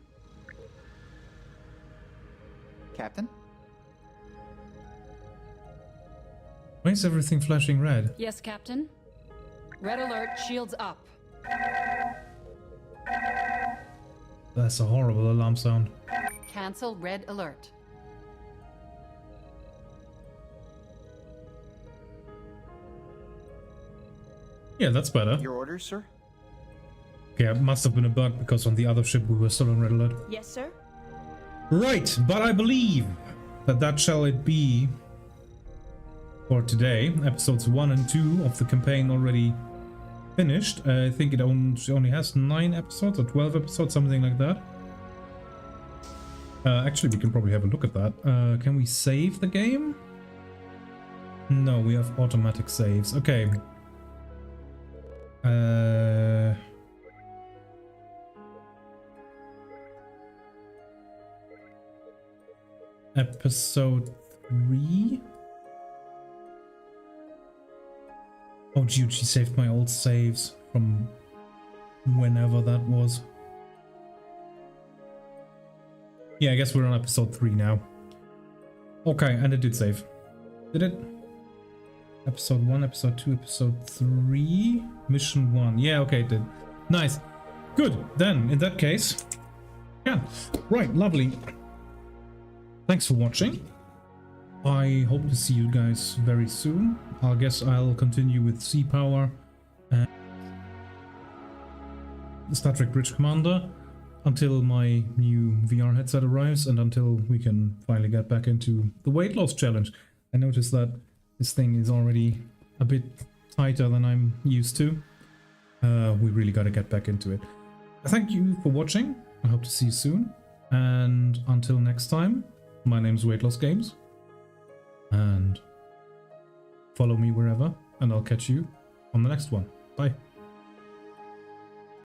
Captain? Why is everything flashing red? Yes, Captain. Red alert, shields up. That's a horrible alarm sound. Cancel red alert. Yeah, that's better. Your orders, sir? Okay, it must have been a bug because on the other ship we were still on red alert. Yes, sir? Right, but I believe that shall it be for today. Episodes 1 and 2 of the campaign already finished. I think it only has 9 episodes or 12 episodes, something like that. Actually, we can probably have a look at that. Can we save the game? No, we have automatic saves. Okay. Episode 3. Oh, dude, she saved my old saves from whenever that was. Yeah, I guess we're on episode 3 now. Okay, and it did save. Did it? Episode 1, episode 2, episode 3, mission 1. Yeah, okay, it did. Nice. Good. Then, in that case, yeah. Right, lovely. Thanks for watching. I hope to see you guys very soon. I guess I'll continue with Sea Power and the Star Trek Bridge Commander until my new VR headset arrives and until we can finally get back into the weight loss challenge. I noticed that this thing is already a bit tighter than I'm used to. We really gotta get back into it. Thank you for watching. I hope to see you soon. And until next time, my name's Weight Loss Games. And follow me wherever, and I'll catch you on the next one. Bye.